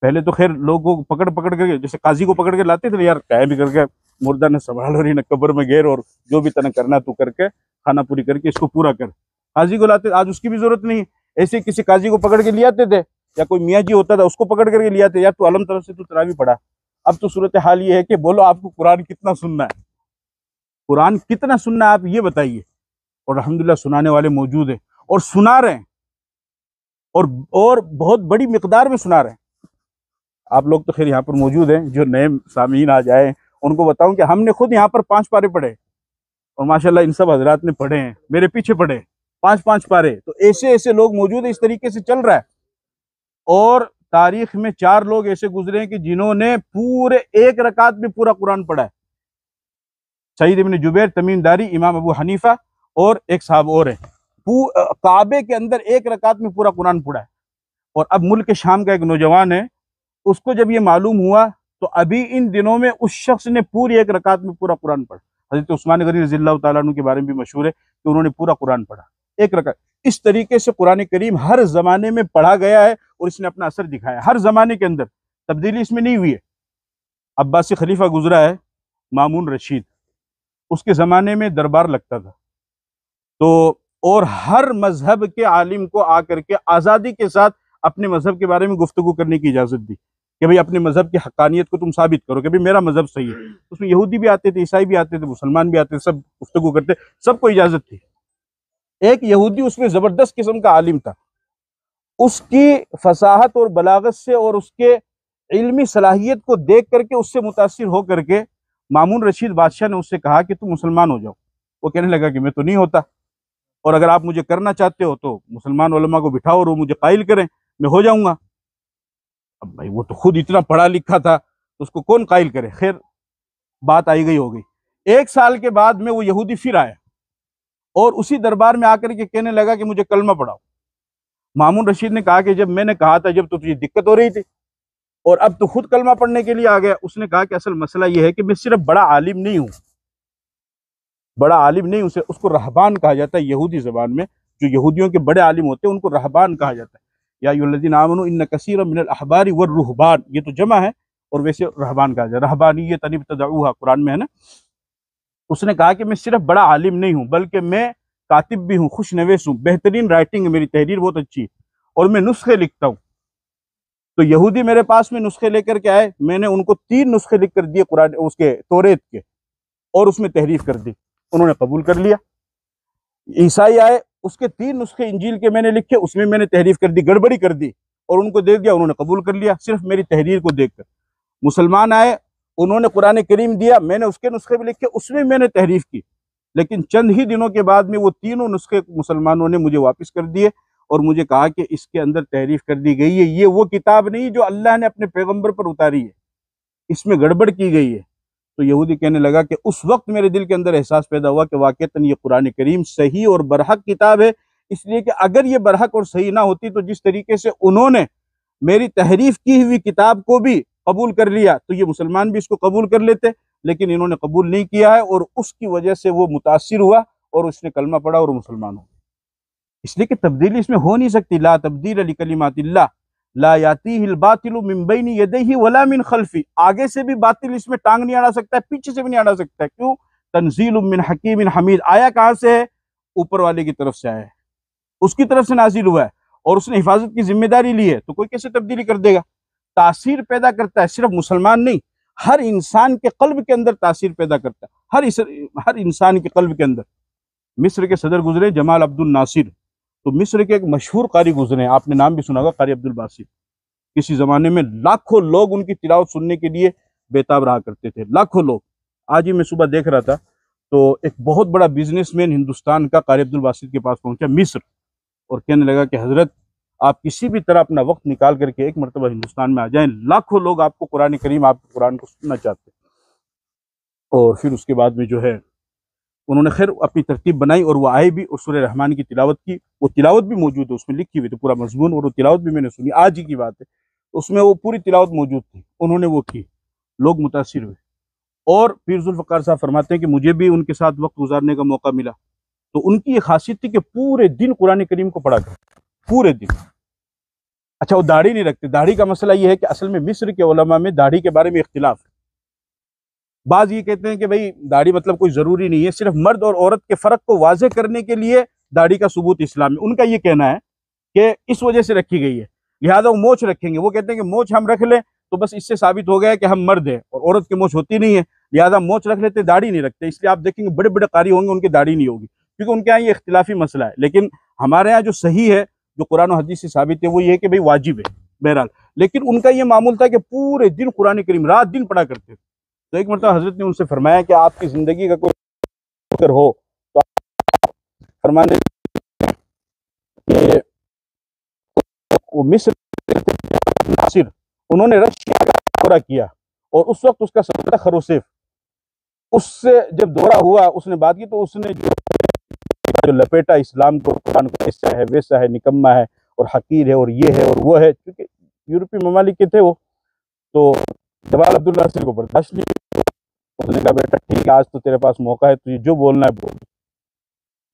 پہلے تو خیر لوگوں کو پکڑ کر کے، جیسے قاضی کو پکڑ کے لاتے تھے، یار کہیں بھی کر کے مردہ نے سنبھال، اور نہ قبر میں گیر، اور جو بھی تنہ کرنا تو کر کے کھانا پوری کر کے اس کو پورا کر، قاضی کو لاتے۔ آج اس کی بھی ضرورت نہیں ہے، ایسے کسی قاضی کو پکڑ کے لے آتے تھے، یا کوئی میاں جی ہوتا تھا اس کو پکڑ کر کے لے آتے، یار تو علم طرف سے تو تراویح پڑھا۔ اب تو صورتحال یہ ہے کہ بولو آپ کو قرآن کتنا سننا ہے، قرآن کتنا سننا ہے آپ یہ بتائیے، اور الحمدللہ سنانے والے موجود ہیں، اور سنا رہے ہیں، اور بہت بڑی مقدار میں سنا رہے ہیں۔ آپ لوگ تو خیر یہاں پر موجود ہیں، جو نئے سامعین آ جائیں ان کو بتاؤں کہ ہم نے خود یہاں پر 5 پارے پڑھے، اور ماشاءاللہ ان سب حضرات نے پڑھے ہیں، میرے پیچھے پڑھے 5 پارے۔ تو ایسے لوگ موجود ہیں، اس طریقے سے چل رہا ہے۔ اور تاریخ میں 4 لوگ ایسے گزرے ہیں کہ جنہوں نے پورے 1 رکعت میں پورا قرآن پڑھا ہے، سعید ابن جبیر، تمیم داری، امام ابو حنیفہ، اور ایک صاحب اور ہیں، کعبے کے اندر 1 رکعت میں پورا قرآن پڑھا ہے۔ اور اب ملک شام کا ایک نوجوان ہے، اس کو جب یہ معلوم ہوا تو ابھی ان دنوں میں اس شخص نے پوری 1 رکعت میں پورا قرآن پڑھا۔ حضرت عثمان غنی رضی اللہ تعالیٰ عنہ کے بارے میں بھی مشہور ہے کہ انہوں نے پورا قرآن پڑھا 1 رکعت۔ اس طریقے سے قرآن کریم ہر زمانے میں پڑھا گیا ہے، اور اس نے اپنا اثر دکھایا ہے، ہر زمانے کے اندر تبدیلی اس میں نہیں ہوئی ہے۔ عباسی خلیفہ گزرا ہے مامون رشید، اس کے زمانے میں دربار لگتا تھا، تو اور ہر مذہب کے عالم کو آ کر کے آزادی کے ساتھ اپنے مذہب کے بارے میں گفتگو کرنے کی اجازت دی کہ بھئی اپنے مذہب کی حقانیت کو تم ثابت کرو کہ بھئی میرا مذہب صحیح ہے۔ اس میں یہودی بھی آتے تھے، عیسائی بھی آتے تھے، مسلمان بھی آتے تھے، سب گفتگو کرتے، سب کو اجازت تھی۔ ایک یہودی اس میں زبردست قسم کا عالم تھا، اس کی فصاحت اور بلاغت سے اور اس کے علمی صلاحیت کو دیکھ کر کے، اس سے متاثر ہو کر کے مامون رشید بادشاہ نے اس سے کہا کہ تم مسلمان ہو جاؤ۔ وہ کہنے لگا کہ میں تو نہیں ہوتا، اور اگر آپ مجھے کرنا چاہتے ہو تو مسلمان علماء کو بٹھاؤ اور وہ مجھے قائل کریں، میں ہو جاؤں گا۔ اب بھائی وہ تو خود اتنا پڑھا لکھا تھا، تو اس کو کون قائل کرے؟ خیر بات آئی گئی ہو گئی۔ 1 سال کے بعد میں وہ یہودی پھر آیا، اور اسی دربار میں آ کر کے کہنے لگا کہ مجھے کلمہ پڑھاؤ۔ مامون رشید نے کہا کہ جب میں نے کہا تھا، جب تو تجھے دقت ہو رہی تھی، اور اب تو خود کلمہ پڑھنے کے لیے آ گیا۔ اس نے کہا کہ اصل مسئلہ یہ ہے کہ میں صرف بڑا عالم نہیں ہوں، بڑا عالم نہیں ہوں، اس کو رہبان کہا جاتا ہے یہودی زبان میں، جو یہودیوں کے بڑے عالم ہوتے ہیں ان کو رہبان کہا جاتا ہے۔ یا ایھا الذین آمنوا ان کثیرا من الاحبار والرہبان، یہ تو جمع ہے، اور ویسے رہبان کہا جاتا ہے، رہبانیۃ ابتدعوها قرآن میں ہے نا۔ اس نے کہا کہ میں صرف بڑا عالم نہیں ہوں بلکہ میں کاتب بھی ہوں، خوش نویس ہوں، بہترین رائٹنگ ہے، میری تحریر بہت اچھی ہے اور میں نسخے لکھتا ہوں۔ تو یہودی میرے پاس میں نسخے لے کر کے آئے، میں نے ان کو 3 نسخے لکھ کر دیے قرآن اس کے توریت کے، اور اس میں تحریف کر دی، انہوں نے قبول کر لیا۔ عیسائی آئے، اس کے 3 نسخے انجیل کے میں نے لکھے، اس میں نے تحریف کر دی، گڑبڑی کر دی اور ان کو دے دیا، انہوں نے قبول کر لیا صرف میری تحریر کو دیکھ کر۔ مسلمان آئے، انہوں نے قرآن کریم دیا، میں نے اس کے نسخے بھی لکھے، اس میں نے تحریف کی، لیکن چند ہی دنوں کے بعد میں وہ 3 نسخے مسلمانوں نے مجھے واپس کر دیے اور مجھے کہا کہ اس کے اندر تحریف کر دی گئی ہے، یہ وہ کتاب نہیں جو اللہ نے اپنے پیغمبر پر اتاری ہے، اس میں گڑبڑ کی گئی ہے۔ تو یہودی کہنے لگا کہ اس وقت میرے دل کے اندر احساس پیدا ہوا کہ واقعتاً یہ قرآن کریم صحیح اور برحق کتاب ہے، اس لیے کہ اگر یہ برحق اور صحیح نہ ہوتی تو جس طریقے سے انہوں نے میری تحریف کی ہوئی کتاب کو بھی قبول کر لیا تو یہ مسلمان بھی اس کو قبول کر لیتے، لیکن انہوں نے قبول نہیں کیا ہے اور اس کی وجہ سے وہ متاثر ہوا اور اس نے کلمہ پڑھا اور مسلمان ہو۔ اس لیے کہ تبدیلی اس میں ہو نہیں سکتی، لا تبدیل لکلمات اللہ لا یاتیہ الباطل من بین یدیہ ولا من خلفہ، آگے سے بھی باطل اس میں ٹانگ نہیں اڑا سکتا ہے، پیچھے سے بھی نہیں اڑا سکتا ہے۔ کیوں؟ تنزیل من حکیم حمید، آیا کہاں سے ہے؟ اوپر والے کی طرف سے آیا ہے، اس کی طرف سے نازل ہوا ہے اور اس نے حفاظت کی ذمہ داری لی ہے، تو کوئی کیسے تبدیلی کر دے گا؟ تاثیر پیدا کرتا ہے، صرف مسلمان نہیں، ہر انسان کے قلب کے اندر تاثیر پیدا کرتا ہے، ہر انسان کے قلب کے اندر۔ مصر کے صدر گزرے جمال عبد الناصر، تو مصر کے ایک مشہور قاری گزرے ہیں، آپ نے نام بھی سنا ہوگا، قاری عبد الباسط۔ کسی زمانے میں لاکھوں لوگ ان کی تلاوت سننے کے لیے بےتاب رہا کرتے تھے، لاکھوں لوگ۔ آج ہی میں صبح دیکھ رہا تھا تو ایک بہت بڑا بزنس مین ہندوستان کا قاری عبد الباسط کے پاس پہنچا مصر اور کہنے لگا کہ حضرت آپ کسی بھی طرح اپنا وقت نکال کر کے ایک مرتبہ ہندوستان میں آ جائیں، لاکھوں لوگ آپ کو قرآن کریم، آپ کے قرآن کو سننا چاہتے ہیں۔ اور پھر اس کے بعد میں جو ہے انہوں نے خیر اپنی ترتیب بنائی اور وہ آئے بھی اور سورہ رحمان کی تلاوت کی، وہ تلاوت بھی موجود ہے، اس میں لکھی ہوئی تھی پورا مضمون، اور وہ تلاوت بھی میں نے سنی، آج ہی کی بات ہے، اس میں وہ پوری تلاوت موجود تھی، انہوں نے وہ کی، لوگ متاثر ہوئے۔ اور پیر ذوالفقار صاحب فرماتے ہیں کہ مجھے بھی ان کے ساتھ وقت گزارنے کا موقع ملا، تو ان کی یہ خاصیت تھی کہ پورے دن قرآن کریم کو پڑھا کرتے، پورے دن۔ اچھا وہ داڑھی نہیں رکھتے، داڑھی کا مسئلہ یہ ہے کہ اصل میں مصر کے علماء میں داڑھی کے بارے میں اختلاف ہے، بعض یہ کہتے ہیں کہ بھئی داڑھی مطلب کوئی ضروری نہیں ہے، صرف مرد اور عورت کے فرق کو واضح کرنے کے لیے داڑھی کا ثبوت اسلام میں، ان کا یہ کہنا ہے کہ اس وجہ سے رکھی گئی ہے، لہٰذا وہ موچھ رکھیں گے، وہ کہتے ہیں کہ موچھ ہم رکھ لیں تو بس اس سے ثابت ہو گیا کہ ہم مرد ہیں، اور عورت کی موچھ ہوتی نہیں ہے، لہٰذا موچھ رکھ لیتے، داڑھی نہیں رکھتے، اس لیے آپ دیکھیں گے بڑے بڑے قاری ہوں گے ان کی داڑھی نہیں ہوگی، کیونکہ ان کے یہاں یہ اختلافی مسئلہ ہے۔ لیکن ہمارے یہاں جو صحیح ہے، جو قرآن و حدیث سے ثابت ہے، وہ یہ ہے کہ بھئی واجب ہے بہرحال، لیکن ان کا یہ معمول تھا کہ پورے دن قرآن کریم رات دن پڑھا کرتے تھے۔ تو ایک مرتبہ حضرت نے ان سے فرمایا کہ آپ کی زندگی کا کوئی فکر ہو تو فرمانے کہ وہ مصر ناصر، انہوں نے رشیا کا دورہ کیا اور اس وقت اس کا صدر تھا خروشیف، اس سے جب دورہ ہوا اس نے بات کی تو اس نے جو لپیٹا اسلام کو، قرآن کو، ایسا ہے ویسا ہے، نکما ہے اور حقیر ہے اور یہ ہے اور وہ ہے، کیونکہ یورپی ممالک کے تھے وہ، تو جمال عبد الناصر کو برداشت نہیں، اس نے کہا بیٹا ٹھیک ہے آج تو تیرے پاس موقع ہے، تجھے جو بولنا ہے بول،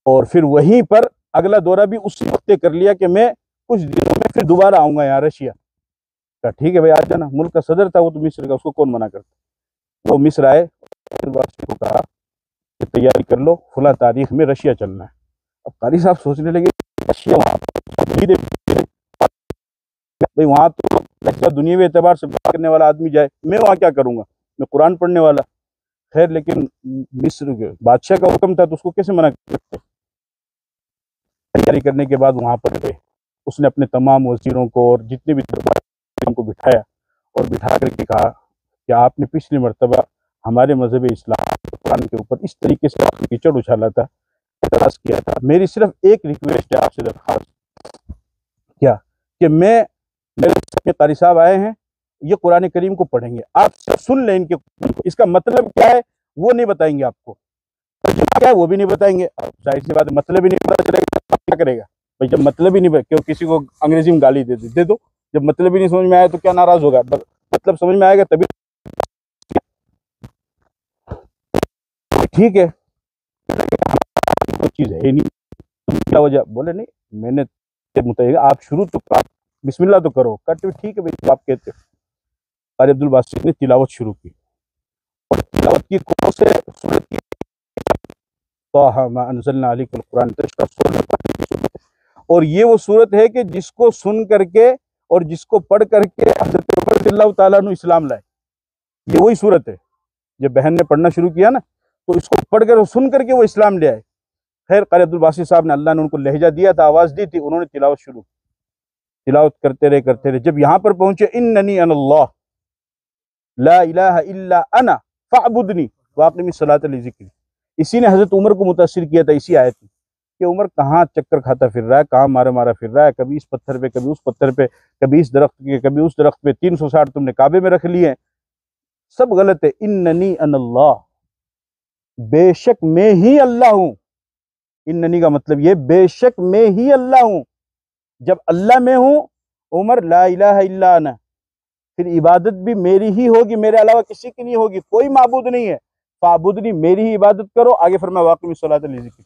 اور پھر وہیں پر اگلا دورہ بھی اسی وقت کر لیا کہ میں کچھ دنوں میں پھر دوبارہ آؤں گا یہاں رشیا کا، ٹھیک ہے بھائی آ جانا، ملک کا صدر تھا وہ تو مصر کا، اس کو کون منع کرتا۔ وہ مصر آئے، کو کہا کہ تیاری کر لو فلاں تاریخ میں رشیا چلنا ہے۔ اب قاری صاحب سوچنے لگے رشیا بھائی وہاں تو دنیاوی اعتبار سے بات کرنے والا آدمی جائے، میں وہاں کیا کروں گا، میں قرآن پڑھنے والا، خیر لیکن مصر کے بادشاہ کا حکم تھا تو اس کو کیسے منع کرتے۔ تیاری کرنے کے بعد وہاں پر گئے، اس نے اپنے تمام وزیروں کو اور جتنے بھی درباریوں کو بٹھایا اور بٹھا کر کے کہا کہ آپ نے پچھلی مرتبہ ہمارے مذہب اسلام قرآن کے اوپر اس طریقے سے کیچڑ اچھالا تھا، اعتراض کیا تھا، میری صرف ایک ریکویسٹ ہے آپ سے درخواست، کیا کہ میرے قاری صاحب آئے ہیں، یہ قرآن کریم کو پڑھیں گے، آپ سن لیں ان کے قرآن کو، اس کا مطلب کیا ہے وہ نہیں بتائیں گے آپ کو، ترجمہ کیا ہے وہ بھی نہیں بتائیں گے، ظاہر سی بات ہے مطلب ہی نہیں پتا چلے گا کیا کرے گا بھائی، جب مطلب ہی نہیں، کہ کسی کو انگریزی میں گالی دے دو، جب مطلب ہی نہیں سمجھ میں آیا تو کیا ناراض ہوگا، مطلب سمجھ میں آئے گا تبھی ٹھیک ہے، کوئی چیز ہے ہی نہیں، کیا وجہ، بولے نہیں میں نے متعلق آپ شروع تو بسم اللہ تو کرو، کرتے ہوئے ٹھیک ہے بھائی آپ کہتے ہو۔ قاری عبد الباسط نے تلاوت شروع کی اور تلاوت کی کون سے سورت کی طٰہَ مَا أَنزَلْنَا عَلَيْكَ الْقُرْآنَ لِتَشْقَىٰ سورہ پڑھنے کی صورت ہے، اور یہ وہ صورت ہے کہ جس کو سن کر کے اور جس کو پڑھ کر کے حضرت عمر رضی اللہ تعالیٰ عنہ اسلام لائے. یہ وہی صورت ہے. جب بہن نے پڑھنا شروع کیا نا تو اس کو پڑھ کر اور سن کر کے وہ اسلام لے آئے. خیر قاری عبدالباسط صاحب نے، اللہ نے ان کو لہجہ دیا تھا، آواز دی تھی، انہوں نے تلاوت شروع کی. تلاوت کرتے رہے. جب یہاں پر پہنچے اننی انا اللہ لا الہ الا انا فاعبدنی واقم الصلاۃ لذکری، اسی نے حضرت عمر کو متاثر کیا تھا اسی آیت میں کہ عمر کہاں چکر کھاتا پھر رہا ہے، کہاں مارا پھر رہا ہے، کبھی اس پتھر پہ، کبھی اس پتھر پہ، کبھی اس درخت کے، کبھی اس درخت پہ، 360 تم نے کعبے میں رکھ لیے، سب غلط ہے. اننی انا اللہ، بے شک میں ہی اللہ ہوں. اننی کا مطلب یہ بے شک میں ہی اللہ ہوں. جب اللہ میں ہوں عمر لا الہ الا انا، پھر عبادت بھی میری ہی ہوگی، میرے علاوہ کسی کی نہیں ہوگی، کوئی معبود نہیں ہے. فاعبدنی، میری ہی عبادت کرو. آگے فرمایا واقم الصلاۃ لذکری.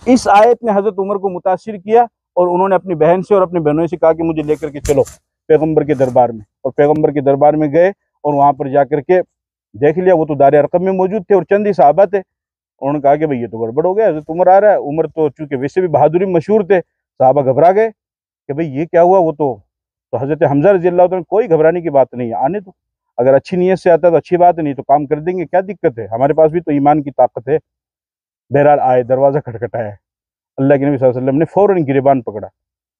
اس آیت نے حضرت عمر کو متاثر کیا اور انہوں نے اپنی بہن سے اور اپنے بہنوں سے کہا کہ مجھے لے کر کے چلو پیغمبر کے دربار میں. اور پیغمبر کے دربار میں گئے اور وہاں پر جا کر کے دیکھ لیا، وہ تو دار ارقم میں موجود تھے اور چند ہی صحابہ تھے. انہوں نے کہا کہ بھئی یہ تو گڑبڑ ہو گیا، حضرت عمر آ رہا ہے. عمر تو چونکہ ویسے بھی بہادری مشہور تھے، صحابہ گھبرا گئے کہ بھئی یہ کیا ہوا. وہ تو حضرت حمزہ رضی اللہ عنہ، کوئی گھبرانے کی بات نہیں ہے، آنے تو، اگر اچھی نیت سے آتا ہے تو اچھی بات ہے، نہیں تو کام کر دیں گے، کیا دقت ہے، ہمارے پاس بھی تو ایمان کی طاقت ہے. بہرحال آئے، دروازہ کھٹکھٹایا. اللہ کے نبی صلی اللہ علیہ وسلم نے فوراً گریبان پکڑا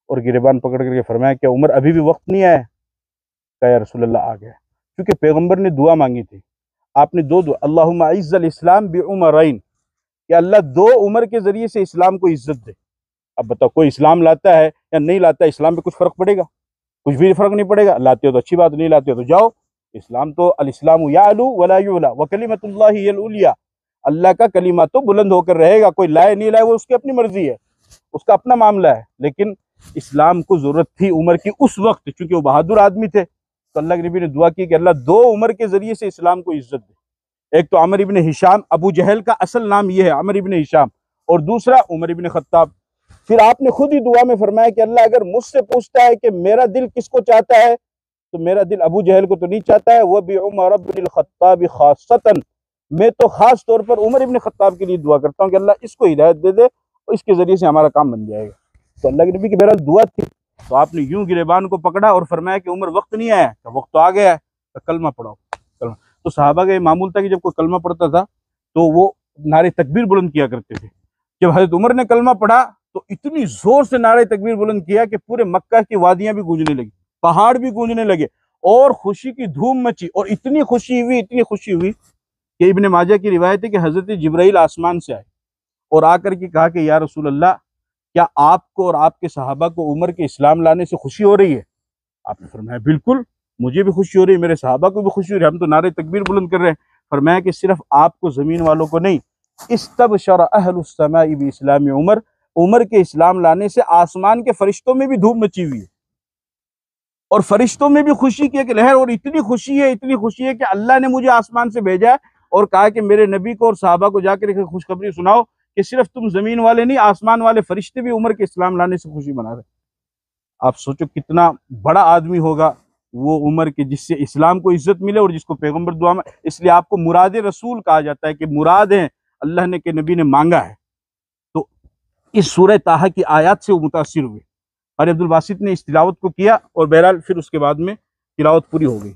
اور گریبان پکڑ کر کے فرمایا کہ عمر ابھی بھی وقت نہیں آیا؟ کہا یا رسول اللہ آ گیا. کیونکہ پیغمبر نے دعا مانگی تھی، آپ نے دو دعا، اللہم اعز الاسلام بعمرین، کہ اللہ 2 عمر کے ذریعے سے اسلام کو عزت دے. اب بتاؤ کوئی اسلام لاتا ہے یا نہیں لاتا ہے، اسلام پہ کچھ فرق پڑے گا؟ کچھ بھی فرق نہیں پڑے گا. لاتے ہو تو اچھی بات، نہیں لاتے ہو تو جاؤ. اسلام تو الاسلام یعلو ولا یعلا وکلمۃ اللہ ہی العلیٰ، اللہ کا کلمہ تو بلند ہو کر رہے گا. کوئی لائے نہیں لائے وہ اس کی اپنی مرضی ہے، اس کا اپنا معاملہ ہے. لیکن اسلام کو ضرورت تھی عمر کی اس وقت، چونکہ وہ بہادر آدمی تھے. تو اللہ کے نبی نے دعا کی کہ اللہ 2 عمر کے ذریعے سے اسلام کو عزت دے. ایک تو عمر ابن ہشام، ابو جہل کا اصل نام یہ ہے عمر ابن ہشام، اور دوسرا عمر ابن خطاب. پھر آپ نے خود ہی دعا میں فرمایا کہ اللہ اگر مجھ سے پوچھتا ہے کہ میرا دل کس کو چاہتا ہے تو میرا دل ابو جہل کو تو نہیں چاہتا ہے. وَبِعُمَرَ بْنِ الْخَطَّابِ خَاصَّةً، میں تو خاص طور پر عمر ابن خطاب کے لیے دعا کرتا ہوں کہ اللہ اس کو ہدایت دے دے اور اس کے ذریعے سے ہمارا کام بن جائے گا. تو اللہ کے نبی کی بہرحال دعا تھی. تو آپ نے یوں گریبان کو پکڑا اور فرمایا کہ عمر وقت نہیں آیا، کہ وقت تو آ گیا ہے، تو کلمہ پڑھو. کلمہ تو صحابہ کا یہ معمول تھا کہ جب کوئی کلمہ پڑھتا تھا تو وہ نعرہ تکبیر بلند کیا کرتے تھے. جب حضرت عمر نے کلمہ پڑھا تو اتنی زور سے نعرہ تکبیر بلند کیا کہ پورے مکہ کی وادیاں بھی گونجنے لگی، پہاڑ بھی گونجنے لگے اور خوشی کی دھوم مچی. اور اتنی خوشی ہوئی کہ ابن ماجہ کی روایت ہے کہ حضرت جبرائیل آسمان سے آئے اور آ کر کے کہا کہ یا رسول اللہ، کیا آپ کو اور آپ کے صحابہ کو عمر کے اسلام لانے سے خوشی ہو رہی ہے؟ آپ نے فرمایا بالکل، مجھے بھی خوشی ہو رہی ہے، میرے صحابہ کو بھی خوشی ہو رہی ہے، ہم تو نعرہ تکبیر بلند کر رہے ہیں. فرمایا کہ صرف آپ کو، زمین والوں کو نہیں، استبشر اہل السماء باسلام عمر، عمر کے اسلام لانے سے آسمان کے فرشتوں میں بھی دھوم مچی ہوئی ہے اور فرشتوں میں بھی خوشی کی ایک لہر. اور اتنی خوشی ہے کہ اللہ نے مجھے آسمان سے بھیجا اور کہا کہ میرے نبی کو اور صحابہ کو جا کر خوشخبری سناؤ کہ صرف تم زمین والے نہیں، آسمان والے فرشتے بھی عمر کے اسلام لانے سے خوشی منا رہے. آپ سوچو کتنا بڑا آدمی ہوگا وہ عمر کے، جس سے اسلام کو عزت ملے اور جس کو پیغمبر دعا میں، اس لیے آپ کو مراد رسول کہا جاتا ہے کہ مرادیں اللہ نے کے نبی نے مانگا ہے. تو اس سورہ طٰہٰ کی آیات سے وہ متاثر ہوئے. قاری عبدالباسط نے اس تلاوت کو کیا اور بہرحال پھر اس کے بعد میں تلاوت پوری ہو گئی.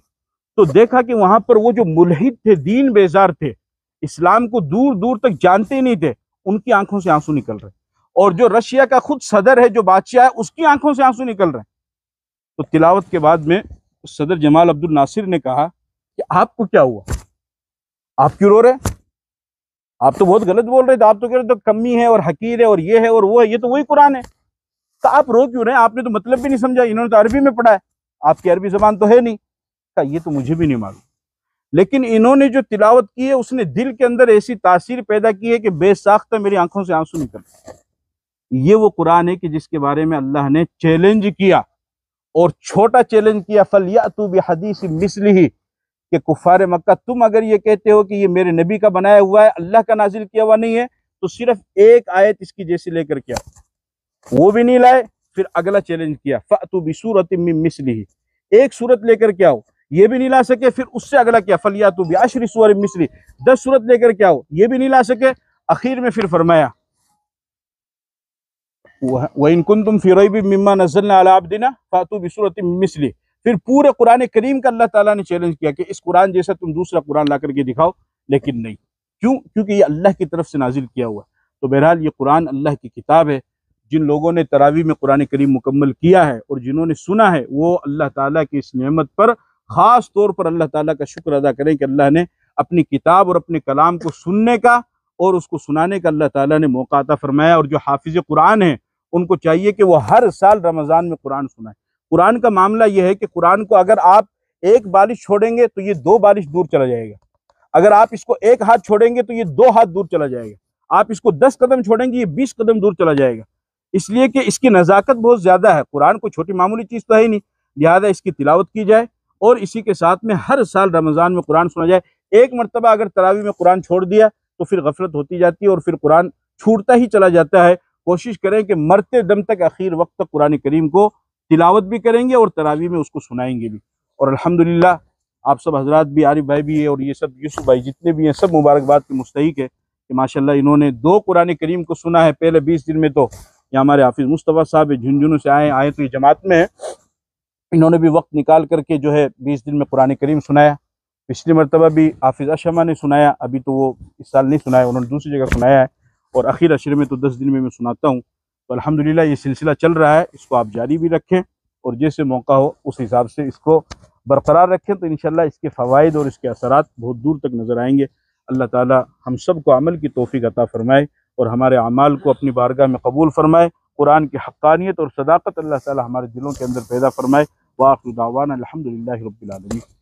تو دیکھا کہ وہاں پر وہ جو ملحد تھے، دین بیزار تھے، اسلام کو دور دور تک جانتے ہی نہیں تھے، ان کی آنکھوں سے آنسو نکل رہے. اور جو رشیا کا خود صدر ہے، جو بادشاہ ہے، اس کی آنکھوں سے آنسو نکل رہے. تو تلاوت کے بعد میں صدر جمال عبد الناصر نے کہا کہ آپ کو کیا ہوا، آپ کیوں رو رہے؟ آپ تو بہت غلط بول رہے تھے، آپ تو کہہ رہے تھے کمی ہے اور حقیر ہے اور یہ ہے اور وہ ہے، یہ تو وہی قرآن ہے. تو آپ رو کیوں رہے ہیں؟ آپ نے تو مطلب بھی نہیں سمجھا، انہوں نے تو عربی میں پڑھا ہے، آپ کی عربی زبان تو ہے نہیں. کہا یہ تو مجھے بھی نہیں معلوم، لیکن انہوں نے جو تلاوت کی ہے اس نے دل کے اندر ایسی تاثیر پیدا کی ہے کہ بے ساختہ میری آنکھوں سے آنسو نکل. یہ وہ قرآن ہے کہ جس کے بارے میں اللہ نے چیلنج کیا اور چھوٹا چیلنج کیا، فَلْيَأْتُوا بِحَدِيثٍ مِثْلِهِ، کہ کفار مکہ تم اگر یہ کہتے ہو کہ یہ میرے نبی کا بنایا ہوا ہے، اللہ کا نازل کیا ہوا نہیں ہے، تو صرف ایک آیت اس کی جیسی لے کر کیا. وہ بھی نہیں لائے. پھر اگلا چیلنج کیا، فَأْتُوا بِسُورَةٍ مِّن مِثْلِهِ، ایک سورت لے کر کے آؤ. یہ بھی نہیں لا سکے. پھر اس سے اگلا کیا، فَلْيَأْتُوا بِعَشْرِ سُوَرٍ مِّثْلِهِ، 10 سورت لے کر کے آؤ. یہ بھی نہیں لا سکے. اخیر میں پھر فرمایا وَإِن كُنتُمْ فِي رَيْبٍ مِّمَّا نَزَّلْنَا عَلَىٰ عَبْدِنَا فَأْتُوا بِسُورَةٍ مِّن مِّثْلِهِ۔ پھر پورے قرآن کریم کا اللہ تعالیٰ نے چیلنج کیا کہ اس قرآن جیسا تم دوسرا قرآن لا کر کے دکھاؤ، لیکن نہیں۔ کیوں؟ کیونکہ یہ اللہ کی طرف سے نازل کیا ہوا ہے۔ تو بہرحال یہ قرآن اللہ کی کتاب ہے۔ جن لوگوں نے تراویح میں قرآن کریم مکمل کیا ہے اور جنہوں نے سنا ہے، وہ اللہ تعالیٰ کی اس نعمت پر خاص طور پر اللہ تعالیٰ کا شکر ادا کریں کہ اللہ نے اپنی کتاب اور اپنے کلام کو سننے کا اور اس کو سنانے کا اللہ تعالیٰ نے موقع عطا فرمایا۔ اور جو حافظ قرآن ہیں ان کو چاہیے کہ وہ ہر سال رمضان میں قرآن سنائیں۔ قرآن کا معاملہ یہ ہے کہ قرآن کو اگر آپ ایک بالش چھوڑیں گے تو یہ 2 بالش دور چلا جائے گا، اگر آپ اس کو 1 ہاتھ چھوڑیں گے تو یہ 2 ہاتھ دور چلا جائے گا، آپ اس کو 10 قدم چھوڑیں گے یہ 20 قدم دور چلا جائے گا، اس لیے کہ اس کی نزاکت بہت زیادہ ہے۔ قرآن کو چھوٹی معمولی چیز تو ہے ہی نہیں، لہذا اس کی تلاوت کی جائے اور اسی کے ساتھ میں ہر سال رمضان میں قرآن سنا جائے۔ ایک مرتبہ اگر تراویح میں قرآن چھوڑ دیا تو پھر غفلت ہوتی جاتی ہے اور پھر قرآن چھوٹتا ہی چلا جاتا ہے۔ کوشش کریں کہ مرتے دم تک آخر وقت تک قرآن کریم کو تلاوت بھی کریں گے اور تراویح میں اس کو سنائیں گے بھی۔ اور الحمدللہ آپ سب حضرات بھی، عارف بھائی بھی ہے اور یہ سب یوسف بھائی جتنے بھی ہیں، سب مبارکباد کے مستحق ہے کہ ماشاءاللہ انہوں نے 2 قرآن کریم کو سنا ہے۔ پہلے 20 دن میں تو یہ ہمارے حافظ مصطفیٰ صاحب جھنجھنوں سے آئے تو یہ جماعت میں ہیں، انہوں نے بھی وقت نکال کر کے جو ہے 20 دن میں قرآن کریم سنایا۔ پچھلی مرتبہ بھی حافظ اشما نے سنایا، ابھی تو وہ اس سال نہیں سنایا، انہوں نے دوسری جگہ سنایا ہے، اور اخیر عشرے میں تو 10 دن میں سناتا ہوں۔ تو الحمدللہ یہ سلسلہ چل رہا ہے، اس کو آپ جاری بھی رکھیں اور جیسے موقع ہو اس حساب سے اس کو برقرار رکھیں، تو انشاءاللہ اس کے فوائد اور اس کے اثرات بہت دور تک نظر آئیں گے۔ اللہ تعالی ہم سب کو عمل کی توفیق عطا فرمائے اور ہمارے اعمال کو اپنی بارگاہ میں قبول فرمائے۔ قرآن کی حقانیت اور صداقت اللہ تعالی ہمارے دلوں کے اندر پیدا فرمائے۔ وآخر دعوانا الحمدللہ رب العالمین۔